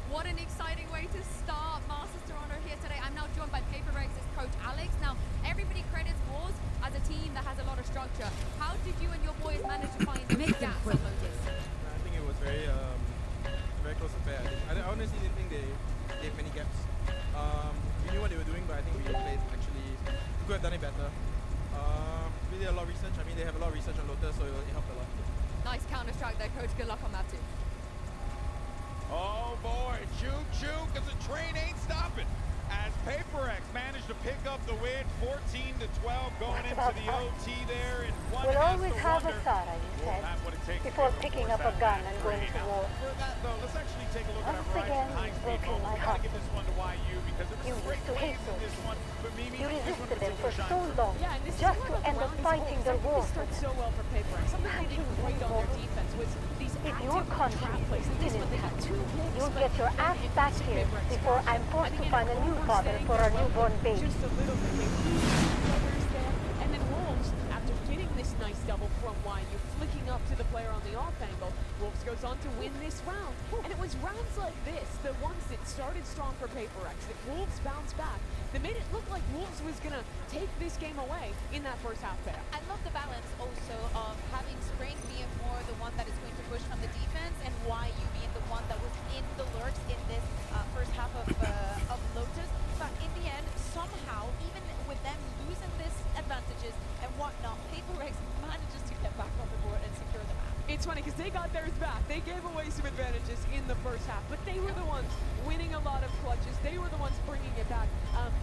What an exciting way to start Masters Toronto here today. I'm now joined by PaperRex's coach Alex. Now, everybody credits Wolves as a team that has a lot of structure. How did you and your boys manage to find the gaps on Lotus? I think it was very close affair. I honestly didn't think they gave many gaps. We knew what they were doing, but I think we played actually could have done it better. We did a lot of research. I mean, they have a lot of research on Lotus, so it helped a lot. Nice counter-strike there, coach. Good luck on that too. Oh boy, choo-choo, because the train ain't stopping. As PaperX managed to pick up the win, 14-12 going into the OT there. And one We'll has always to have a wonder, Sarah, you will said, have what it takes to before be able to picking force up a that gun back and three. going to Now, war. for that though, let's actually take a look at our Once Horizon again, high-speed broken moment. my We gotta heart. give this one to YU because there You was some used great to hate plays in this those. one. But Mimi, You this one resisted them for particular so shot. long, Yeah, and this just is to one of end the up roundest fighting goals. the I think war. they started so well for PaperX. Something they did great on their defense was these If active your country trap plays. is And this still one, they had intact, two hits, you'll but get your then ass it back was here PaperX before I'm fashion. forced I to think find a new father overstaying for their a newborn welcome baby. just a little bit. They brothers there, and then Wolves, after getting this nice double from YU, flicking up to the player on the off angle, Wolves goes on to win this round. And it was rounds like this, the ones that started strong for PaperX, that Wolves bounced back, that made it look like Wolves was gonna take this game away in that first half there. I love the balance also of having Spring being more the one that is going to push from the defense and YU being the one that was in the lurks in this first half of Lotus. But in the end, somehow, even with them losing these advantages, they got theirs back. They gave away some advantages in the first half, but they were the ones winning a lot of clutches. They were the ones bringing it back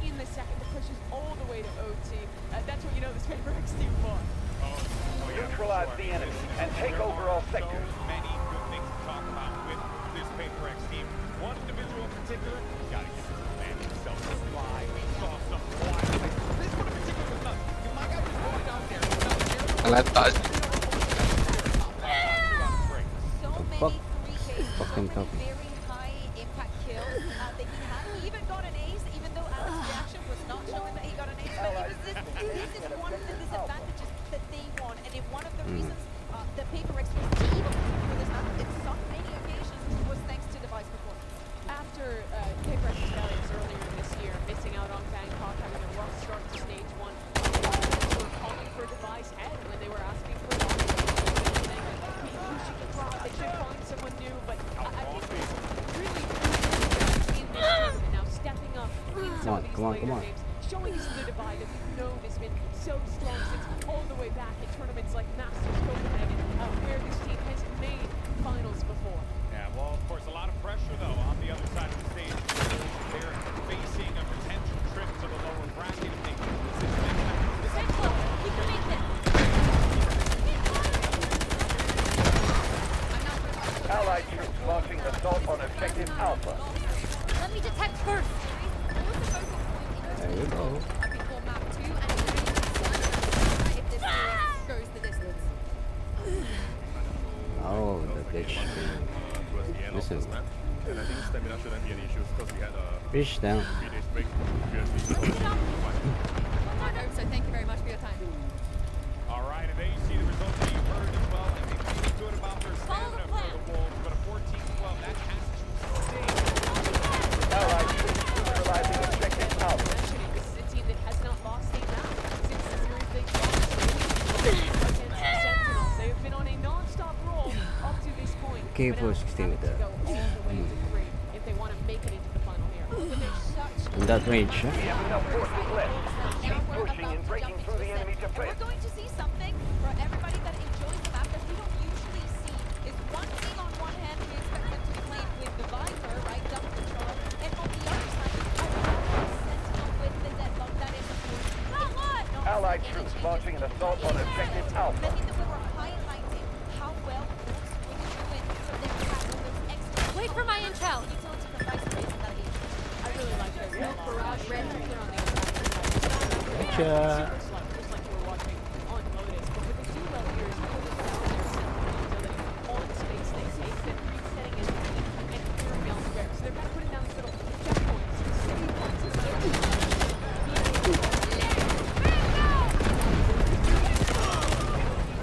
in the second to push us all the way to OT. That's what you know this PaperX team for. Neutralize the enemy and take over all sectors. So many good things to talk about with this PaperX team. One individual in particular, gotta give this man himself a fly. We saw some wild plays. This one in particular was nuts. My guy just walked out there. I like that. So many Fuck. 3Ks, so Fucking many tough. very high impact kills that he had. He even got an ace, even though Alex's reaction was not showing that he got an ace. But it was this is one of the disadvantages that they won, and one of the reasons the PaperX was able to secure this map in so many occasions was thanks to device performance. After PaperX's failures earlier this year, missing out on Bangkok, having a rough start to stage 1, they were calling for device head when they were asking for a lot. Who should get dropped? They should find someone new, but I think it's really in this tournament now, stepping up in some of these later games, showing us the divide that we've known has been so strong since all the way back in tournaments like Masters Copenhagen, where this team has made finals before. Yeah, well, of course, a lot of pressure, though, on the other side of the stage. They're facing a potential trip to the lower bracket if they keep this Central, we can make this. Allied troops launching assault on objective Alpha. Let me detect first. There you go. Before map 2 and if this goes the distance. Oh, the bitch. Listen. And I think stamina shouldn't be an issue because we had a Fish down. 3 days break previously. I hope so. Thank you very much for your time. All right, and there you see the results that you heard as well. And they feel good about their Follow the stamina for plan. the Wolves, but a 14-12, that has to stay. Allied troops neutralizing objective Alpha. Mentioning this is a team that has not lost a map since the series they lost against the Sentinels. They have been on a non-stop roll up to this point. Okay, but now for 16 with have to that. go all the way to 3 if they want to make it into the final here. But there's such In that range, huh? We have enough forces left. Keep Now we're pushing about and to breaking jump through into the a enemy set. And defense. we're going to see something for everybody that enjoys the map that we don't usually see. Is one team on one hand, we expect them to be playing with the Viper, right, double control, and on the other side, a Sentinel with the deadlock. That is, of course, not Allied any troops changes. launching an assault on objective Alpha. Many that we were highlighting how well Wolves were doing for their attack on those extra. Wait for my intel. Utility from Vice Race in that age. I really like their No barrage red red. clear on the other side. Gotcha. Super slow, just like you were watching on Lotus. But what they do well here is because of their central utility on space, they take them resetting and clearing elsewhere. So they're kind of putting down these little checkpoints, save points.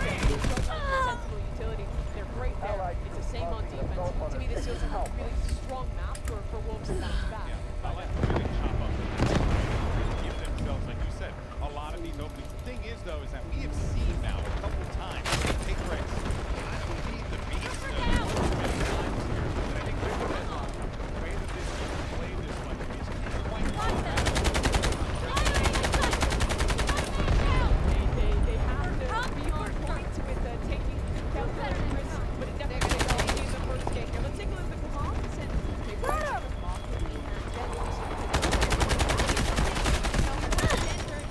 Sensible utility. They're great there. It's the same on defense. To me, this feels like a really strong map for Wolves to bounce back. Yeah, I like to really chop up the really give themselves, like you said, a lot of these openings. The thing is, though, is that we have seen now a couple times PaperX kind of feed the beast. And I think the way that this team played this one is quite They have to be on point with taking calculated risks, but it definitely helped in the first game here. Let's take a look at the comms and they brought up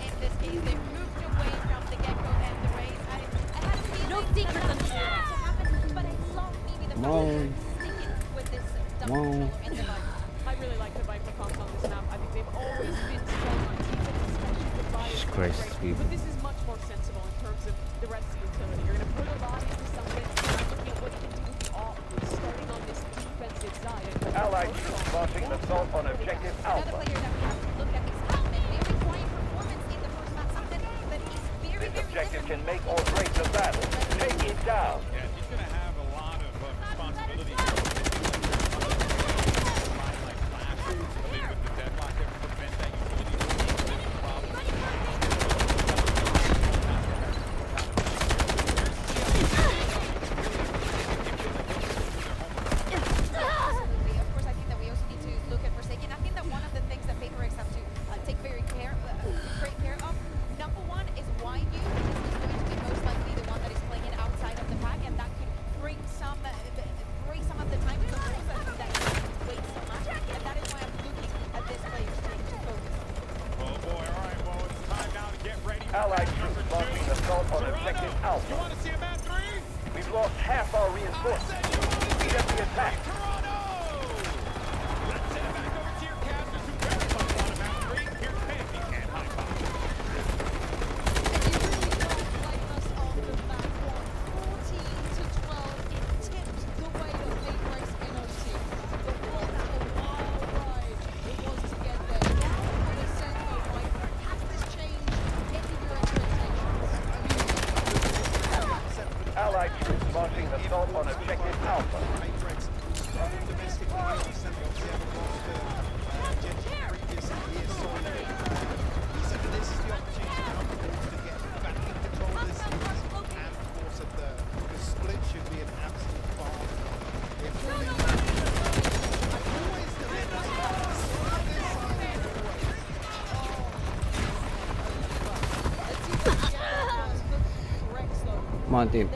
In this case, they moved away from the gecko and the race. I had a feeling No that secrets it on this was going to happen, but I love maybe the fact that they're sticking with this double controller and the Viper. I really like the Viper comms on this map. I think they've always been strong on defense, especially with bias. Jesus Christ, people. But this is much more sensible in terms of the rest of the utility. You're going to put a lot into something, looking at what you can do with the off, starting on this defensive side. And Allied troops launching an assault on objective Another Alpha. player that we have to look at is Helmet. Very quiet performance in the first map, something that is very, This very objective can different. make or break the battle. Take it down. Yeah, he's going to have a lot of responsibility. Like Flash, with the deadlock there to prevent that utility from being a problem. Absolutely. Of course, I think that we also need to look at Forsaken Allied troops launching assault on objective Alpha. You want to see a map 3? We've lost half our reinforcements. Speed up the attack. Toronto! Let's send it back over to your casters who very much want a map 3. Here's Fancy and High Five. And you really don't blame us after that one. 14-12, it tipped the way of Paperex in OT. But what a wild ride it was to get there. Now for the Senko, Mike, has this changed any of your expectations? Allied troops launching assault on objective Alpha. Paperex domestically, obviously haven't lost Genji previous year, so he said that this is the opportunity now for them to get back in control of this series, and of course at the split should be an absolute farm. If we always delivers Come on, team.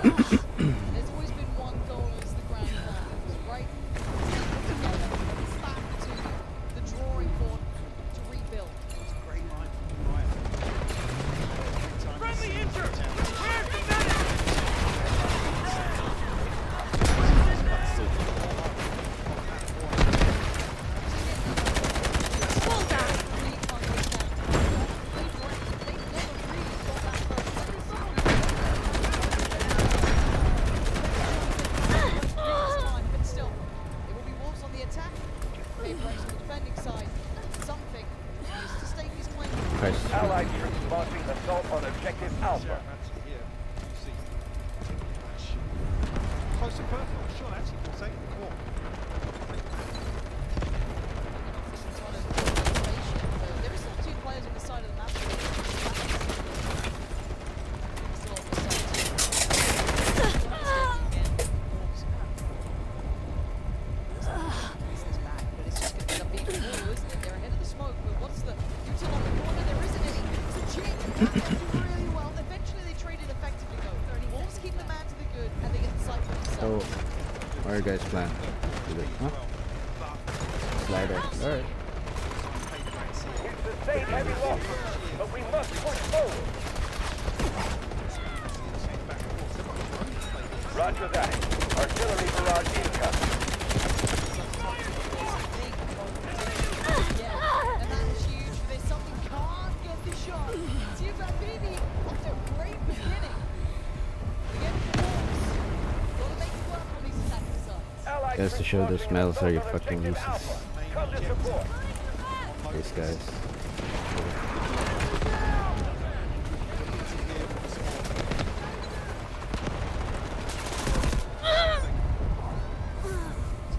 There's always been one goal as the grand finals, right? Together, it's back to the drawing board to rebuild. It's a great line from Ryan. Friendly injured! Where's the But still, it will be Wolves on the attack. Paperex on the defending side. Something needs to stake his claim. Christ. Allied troops launching assault on objective Alpha. Actually, here, you see, close to personal shot actually for taking the call. There is still two players on the side of the map. Still on the side but it's just going to end up being a wall, isn't it? They're ahead of the smoke, but what's the util on the corner? There isn't any. It's a jig. Really well. Eventually they traded effectively though. Wolves keep the man to the good and they get the side for So, themselves. what are you guys plan? Huh? Slider. Alright. We've sustained heavy losses, but we must push forward. Roger that. Artillery barrage incoming. Yeah, and that's huge. There's something can't get the shot. Team Bambini off to a great beginning. Again, the Wolves. Gotta make it work on these attacking sides. Allied Just to troops show the launching smells assault are you on fucking objective useless. Alpha. Come to support. These guys.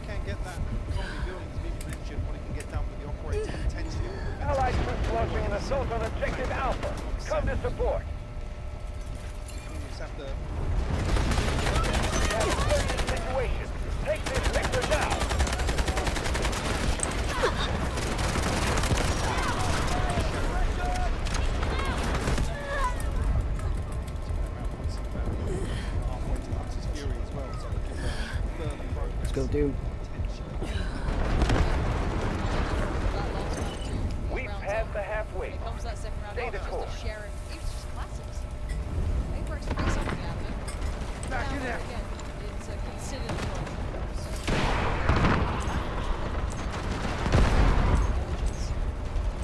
Can't get that economy building as Vivi mentioned when it can get down with the operating intensity. Allied troops launching an assault on objective Alpha. Come to support. You just have to We have a serious situation. Take this sector down. halfway to Hunter's Fury as well, so it gives them further progress. Let's go, team. We've passed the halfway. When it comes to that second round, Stay the just course. the Sharon, it was just classics. Paperex will get something out of it. Back Now, in there. again, it's a considered approach.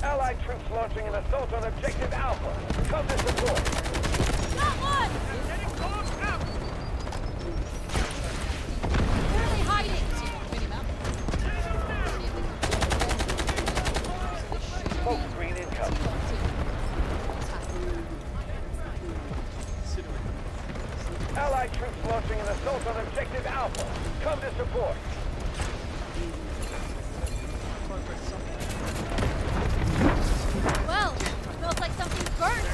Allied troops launching an assault on objective Alpha. Come to support. Getting close now! Where are they hiding? Minimap. Smoke screen incoming. Allied troops launching an assault on objective Alpha. Come to support. Well, smells like something's burned.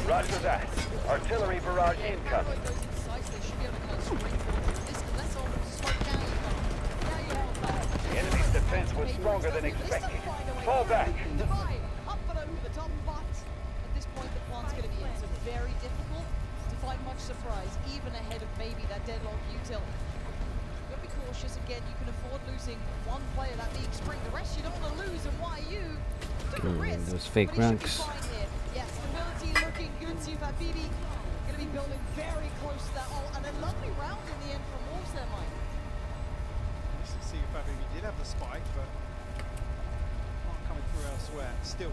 Roger that. Artillery barrage incoming. The enemy's defense was stronger than expected. Fall back. Up and over the top, but at this point the plant's going to be in, so very difficult to find much surprise, even ahead of maybe that deadlock util. You've got to be cautious again. You can afford losing one player, that being Spring. The rest you don't want to lose, and why you took a risk. Those fake but he should be ranks. fine here. close to that ult, and a lovely round in the end from Wolves there, Mike. Let's see if Fabi did have the spike, but not coming through elsewhere. Still,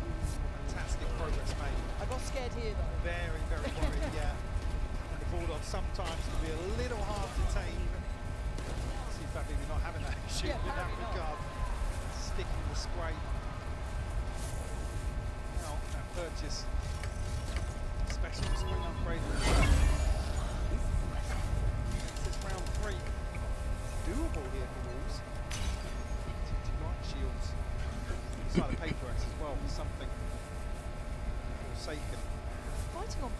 fantastic progress made. I got scared here though. Very, very worried, yeah. And the Bulldogs sometimes can be a little hard to tame. See Fabi not having that issue in that regard. Sticking the spray. Now, that purchase. Special spring upgrade. This is round 3. Doable here for Wolves. To light shields. Side of paper as well for something forsaken. Fighting on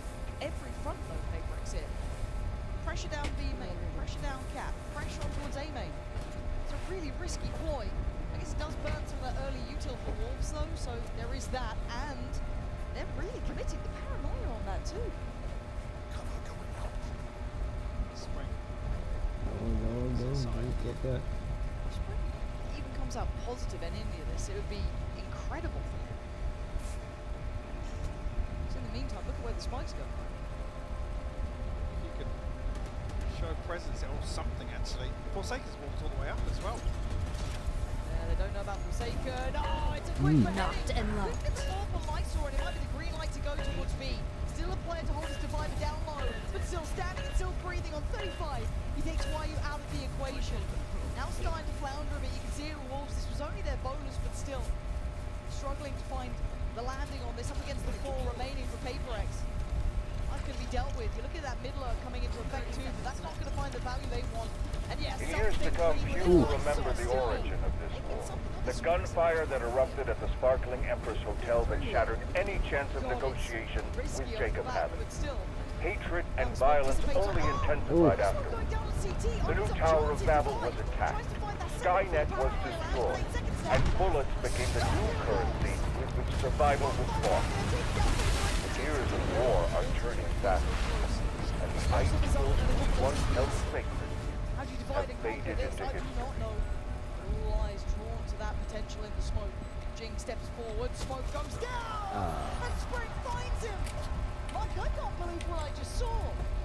every front though, Paperex here. Pressure down B main, pressure down cap, pressure on towards A main. It's a really risky ploy. I guess it does burn some of that early util for Wolves though, so there is that, and they're really committing the paranoia on that too. Spring. No, don't get that. Spring even comes out positive in any of this, it would be incredible for them. So in the meantime, look at where the spikes go. If you could show presence or something actually. Forsaken's walked all the way up as well. Yeah, they don't know about Forsaken. Oh, it's a quick Knocked and locked. Quick and for Lysor, and it might be the green light to go towards B. Still a player to hold his divider down low, but still standing and still breathing on 35. He takes YU out of the equation. Now starting to flounder a bit. You can see it with Wolves. This was only their bonus, but still struggling to find the landing on this up against the 4 remaining for Paperex. Life can be dealt with. You look at that middler coming into effect too, but that's not going to find the value they want. And yes, In years to come, few will remember the origin of this war. The gunfire that erupted at the sparkling Empress Hotel that shattered any chance of negotiation with Jacob Hammond. Hatred and violence only intensified afterwards. The new Tower of Babel was attacked. Skynet was destroyed. And bullets became the new currency with which survival was fought. The years of war are turning fast. And the ideals which once held sacred How do you divide and conquer this? I do not know. All eyes drawn to that potential in the smoke. Jing steps forward, smoke goes down! And Spring finds him! Mike, I can't believe what I just saw!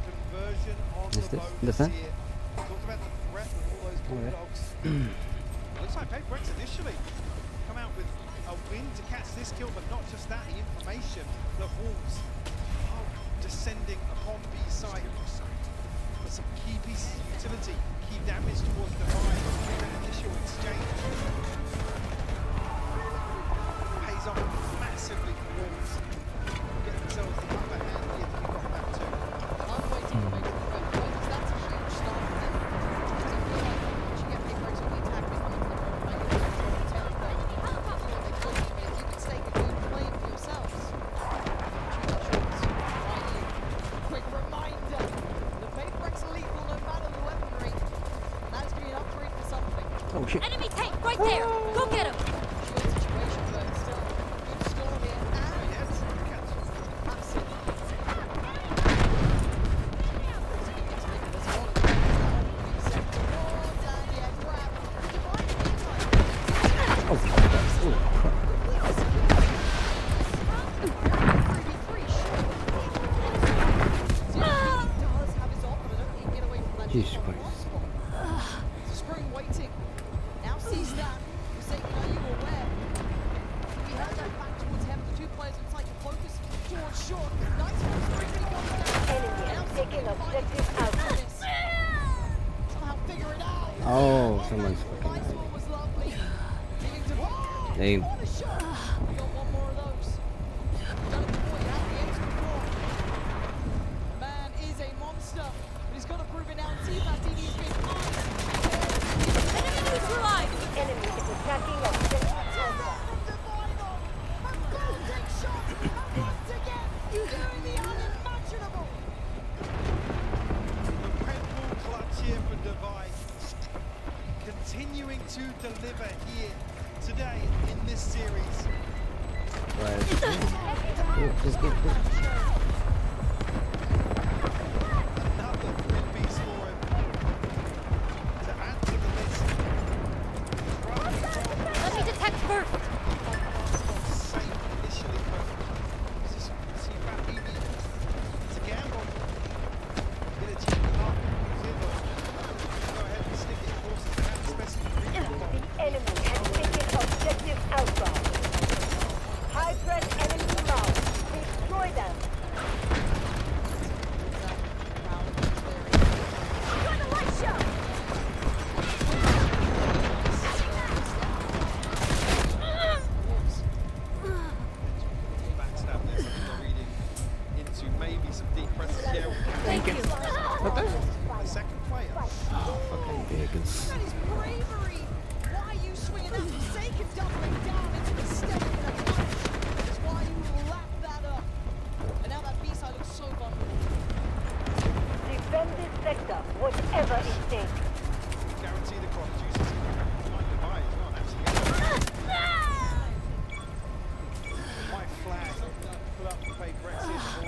Conversion on Is the this bonus defense? here. Talked about the threat with all those Bulldogs. Looks like Paperex initially come out with a win to catch this kill, but not just that, the information that Wolves are descending upon B site. But some key pieces of utility, key damage towards the line, that initial exchange. Pays off massively for Wolves. Get themselves the upper hand here to kick off that too. I'm waiting for Paperex to go because that's a huge start for them. Because I feel like once you get Paperex on the attack, it's not going to go back into the territory. If you can stake a good claim for yourselves. Quick reminder, the Paperex elite will no matter the weaponry. And that's going to be an upgrade for something. Oh shit. Enemy tank right there! Go get him! Shield situation, but still good score here. And Yes, massive. Oh, Jesus Christ. Spring waiting. Now sees that. Forsaken, are you aware? We heard that back towards him. The two players on site to focus towards short. Nice one, Spring. Enemy taking objective out. Somehow figure it out. Oh, someone's Nice fucking. one was lovely. Giving to Name. What a shot. We got one more of those. Done it before. You have the extra four. The man is a monster, but he's got to prove it now. See if that TV's been Enemy neutralized! Enemy is attacking objective Alpha. doing the unimaginable. the Red Bull clutch here for Divide. Continuing to deliver here today in this series. Right. Good. Another 3-piece for him. To add to the list. Let me detect first! Safe initially, but see Fat BB. It's a gamble. Get a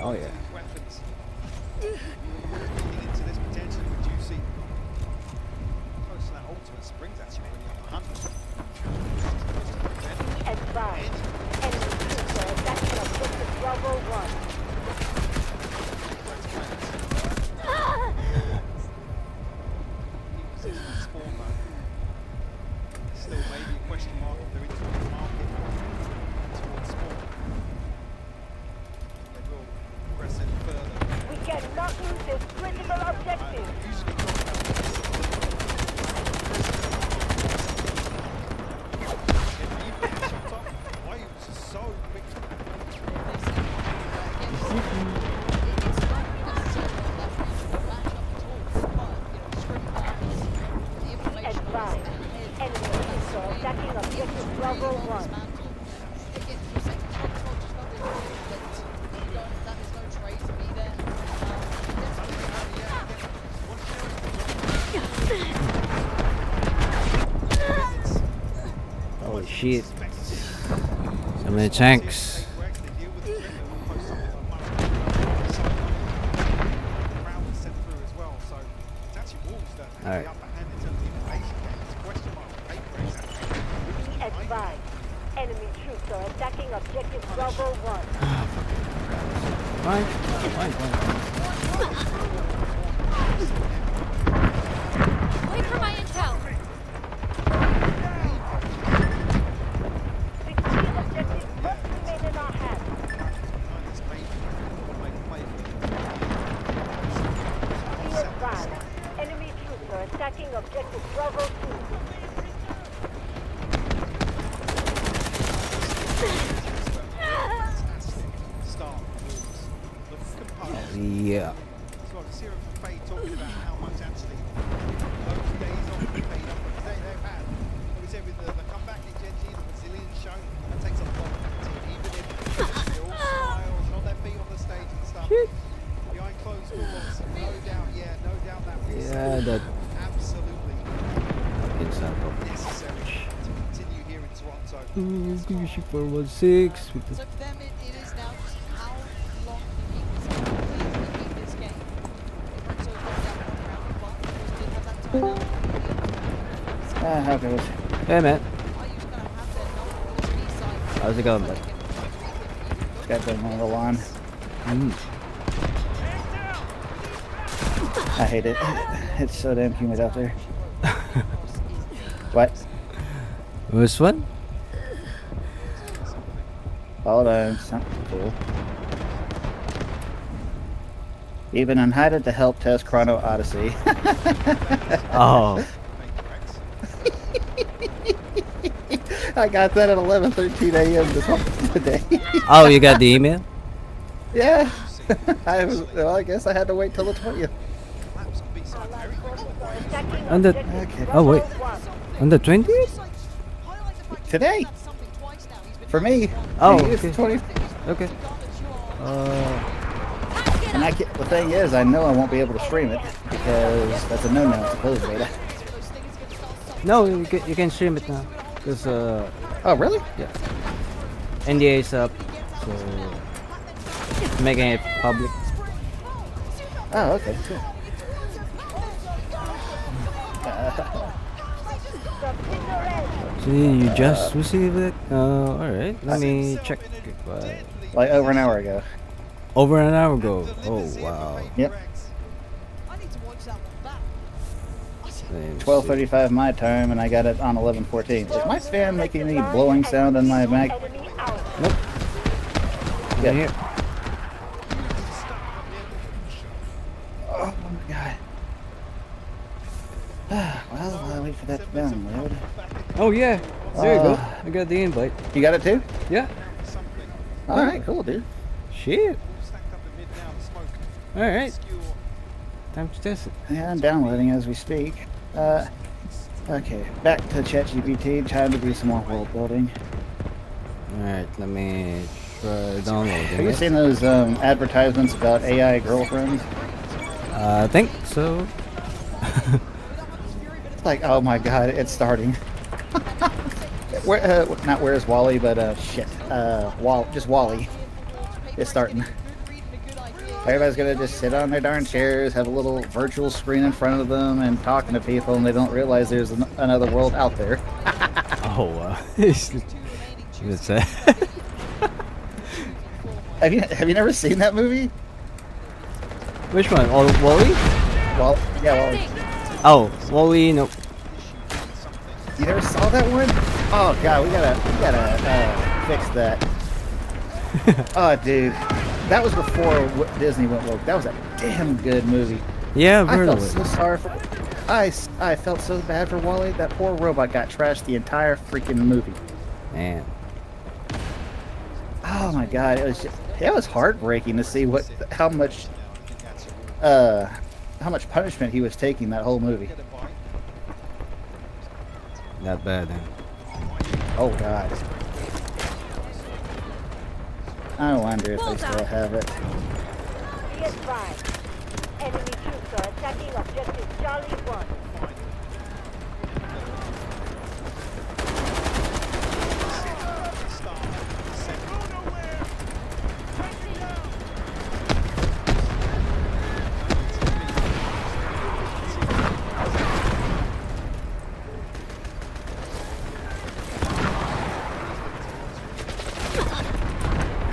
Oh, yeah. these weapons. Leading into this potentially with Juicy. Close to that ultimate springs actually already on 100. Advise. Enemy troops are attacking objective Bravo 1. Resistant spawn mode. Still maybe a question mark if they're into the market towards spawn. They will progress any further. We cannot lose this critical objective. Usually talk about why are you so quick? Advise. Enemy troops are attacking objective Bravo 1. Holy shit. So many tanks. Alright. Be advised. Enemy troops are attacking objective Bravo 1. Fine. Wait for my intel. 16 objectives must remain in our hands. Be advised. Enemy troops are attacking objective Bravo 2. Yeah. So I can see Faye talking about how much actually those days off have paid off. They've had. Like we said with the comeback in Gen G, the resilience shown, that takes a lot of the team. Even if they're all smiles, not their feet on the stage and stuff. Behind closed doors, no doubt, no doubt that Yeah, that absolutely example. necessary to continue here in Toronto. Ooh, 416 with the So for them, it is now just how long can you keep this game? Please can you keep this game? So it's got that one round of fun, because we did have that time now. How goes? Hey man, Are you just going to have their number for this B-side? how's it going, bud? Got them on the lawn. Mm. I hate it. It's so damn humid out there. What? This one? Hold on, something cool. Even unhided to help test Chrono Odyssey. Oh. I got that at 11:13 a.m. today. Oh, you got the email? Yeah. I guess I had to wait till the 20th. On the oh wait, on the 20th? Today. For me. Oh, it's okay. 20. Okay. And the thing is, I know I won't be able to stream it because that's a no-no. It's a closed beta. No, you can stream it now. Cause oh really? Yeah. NDA is up, so making it public. Oh, okay, cool. See, you just received it? Alright, let me check. Like over an hour ago. Over an hour ago? Oh, wow. Yep. I need to watch that one back. 12:35 my time, and I got it on 11:14. Is my fan making any blowing sound on my Mac? Nope. Yeah. Here. Oh my god. Well, I'll wait for that to download. Oh yeah, there you go. I got the invite. You got it too? Yeah. Alright, cool, dude. Shit. Alright. Time to test it. Yeah, I'm downloading as we speak. Okay, back to ChatGPT. Time to do some more world building. Alright, let me try downloading Have you it. seen those advertisements about AI girlfriends? I think so. It's like, oh my god, it's starting. Where, not Where's Wally, but shit. Just Wally. It's starting. Everybody's gonna just sit on their darn chairs, have a little virtual screen in front of them, and talking to people, and they don't realize there's another world out there. Oh, wow. It's sad. Have you never seen that movie? Which one? Oh, Wall-E? Well, yeah, Wall-E. Oh, Wall-E, nope. You never saw that one? Oh god, we gotta fix that. Oh, dude, that was before Disney went woke. That was a damn good movie. Yeah, I've I heard felt of it. so sorry for. I felt so bad for Wall-E. That poor robot got trashed the entire freaking movie. Man. Oh my god, it was heartbreaking to see how much punishment he was taking that whole movie. Not bad, then. Oh god. I wonder if they still have it. Be advised. Enemy troops are attacking objective Charlie 1.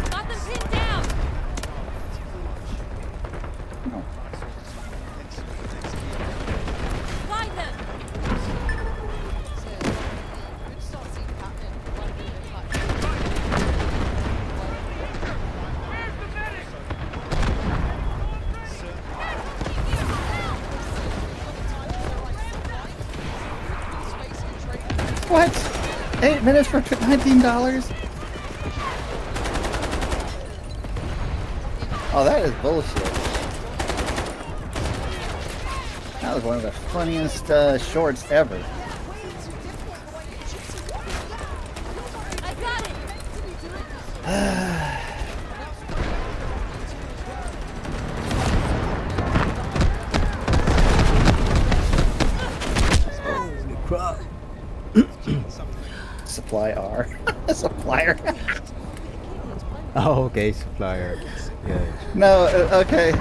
Got them pinned down. Find them. What? 8 minutes for $19? Oh, that is bullshit. That was one of the funniest shorts ever. I got it. Holy crap. Supply R. Supplier. Oh, okay, supplier. Yeah. No, okay.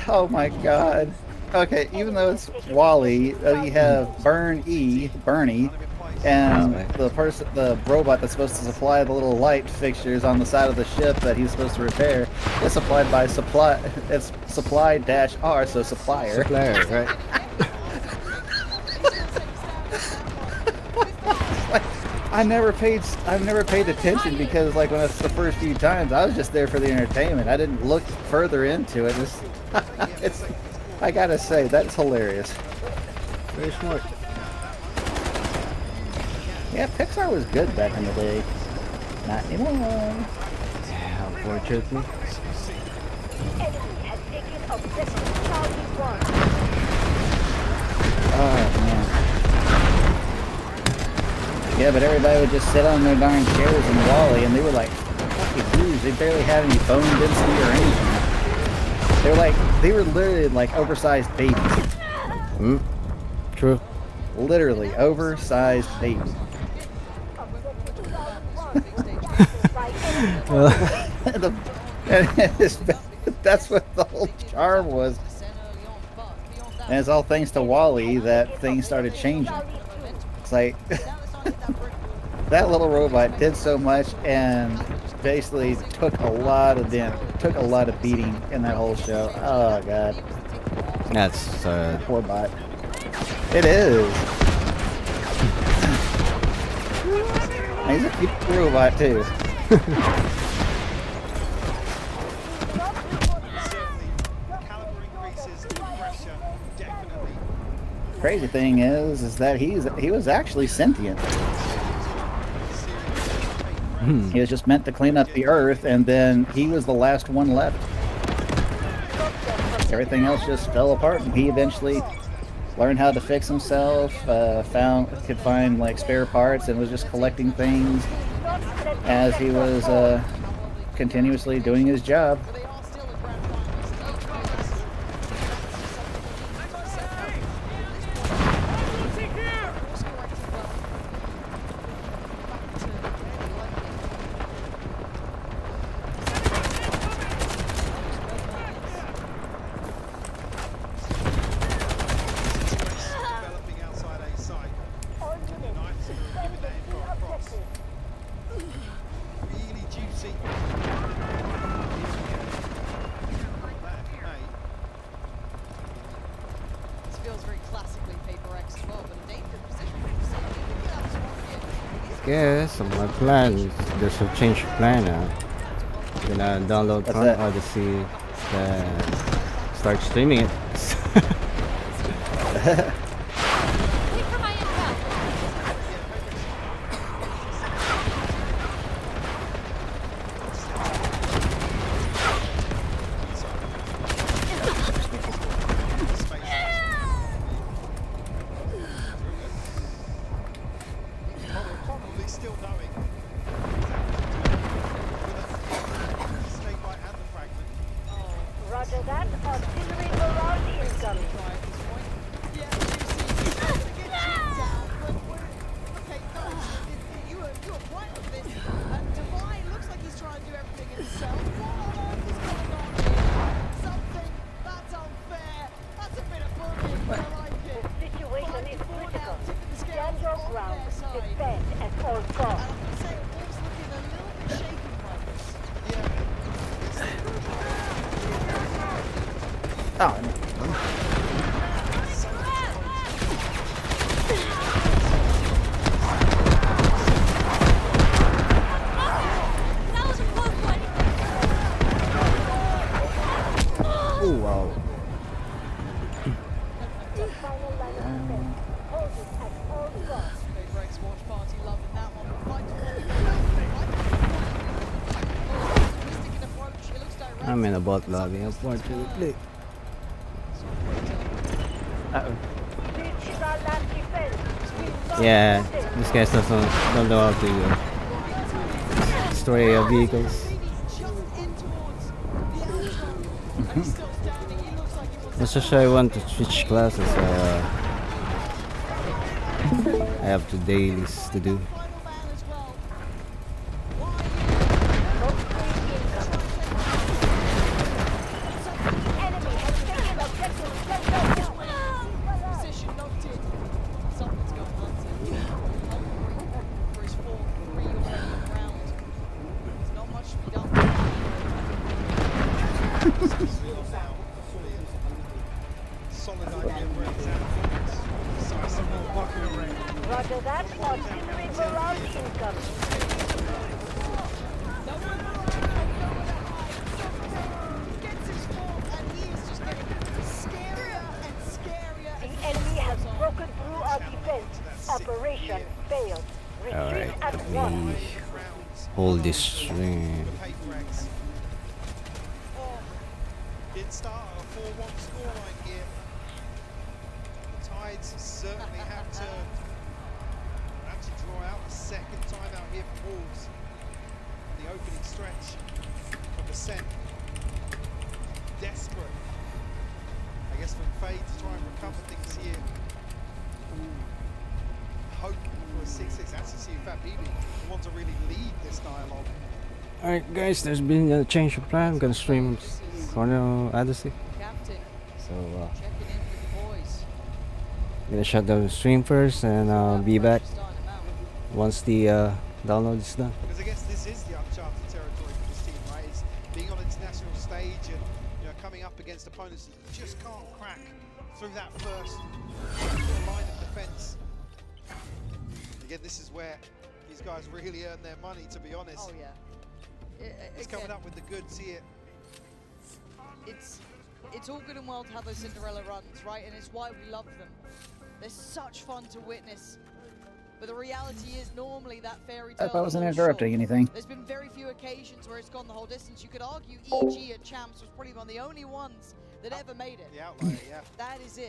Oh my god. Okay, even though it's Wall-E, you have Bernie, and the robot that's supposed to supply the little light fixtures on the side of the ship that he's supposed to repair is supplied by it's supply-R, so supplier. Supplier, right? I've never paid attention because like when it's the first few times I was just there for the entertainment. I didn't look further into it. I gotta say that's hilarious. Very smart. Yeah, Pixar was good back in the day. Not anymore. Yeah, unfortunately. Enemy has taken objective Charlie 1. Oh man. Yeah, but everybody would just sit on their darn chairs in Wall-E, and they were like fucking huge. They barely had any bone density or anything. They were literally like oversized babies. True. Literally oversized babies. That's what the whole charm was. And it's all thanks to Wall-E that things started changing. It's like that little robot did so much and basically took a lot of beating in that whole show. Oh god. That's Poor bot. It is. He's a cute robot too. Crazy thing is that he was actually sentient. He was just meant to clean up the earth, and then he was the last one left. Everything else just fell apart, and he eventually learned how to fix himself, could find like spare parts, and was just collecting things as he was continuously doing his job. guess my plan is there's a change of plan now. I'm gonna download What's Tron that? Odyssey and start streaming it. Wait for my intel. Probably still knowing. Snake bite and the fragment. Roger that. Artillery barrage incoming. Yeah, you see, he's trying to get chipped down, but okay, guys, you were right on this. Divine looks like he's trying to do everything himself. What on earth is going on here? Something that's unfair. That's a bit of bullying. I like it. The situation is Born critical. out, tipping the scales Stand your on ground. their side. Defend at all And costs. I'm going to say it was looking a little bit shaken by this. Oh, That was a close one. Oh wow. The final line of defense. Hold it at all costs. Big Rex watch party loving that one. Fight to Mystic approach. It looks direct. I'm in a bot lobby, unfortunately. uh-oh. This is our last defense. We must Yeah, protect. these guys don't know how to destroy vehicles. Let's just say I want to switch classes. I have 2 dailies to do. Enemy has taken objective Central. Position knocked in. Something's going on. For his 4-3 already in the round. There's not much to be done. Solid idea where it's at. Decisive more bucket array. Roger that. Artillery barrage incoming. Gets his form and he is just getting scarier and scarier. The enemy has broken through our defense. Operation failed. Retreat Alright, at let once. me hold this string. Did start at a 4-1 scoreline here. The Tides certainly have turned. Actually draw out the second time out here for Wolves. The opening stretch of the set. Desperate, I guess, from Fade to try and recover things here. Hope for a 6-6. Actually see if Bibi want to really lead this dialogue. Alright guys, there's been a change of plan. I'm gonna stream Chrono Odyssey. Captain So checking in with the boys. I'm gonna shut down the stream first and be back once the download is done. Because I guess this is the uncharted territory for this team, right? It's being on international stage and coming up against opponents that you just can't crack through that first line of defense. Again, this is where these guys really earn their money, to be honest. Oh yeah. He's coming up with the goods here. It's all good and well to have those Cinderella runs, right? And it's why we love them. They're such fun to witness. But the reality is normally that fairy tale. I wasn't falls interrupting short. anything. There's been very few occasions where it's gone the whole distance. You could argue EG at Champs was probably one of the only ones that ever made it. The outlier, yeah. That is it.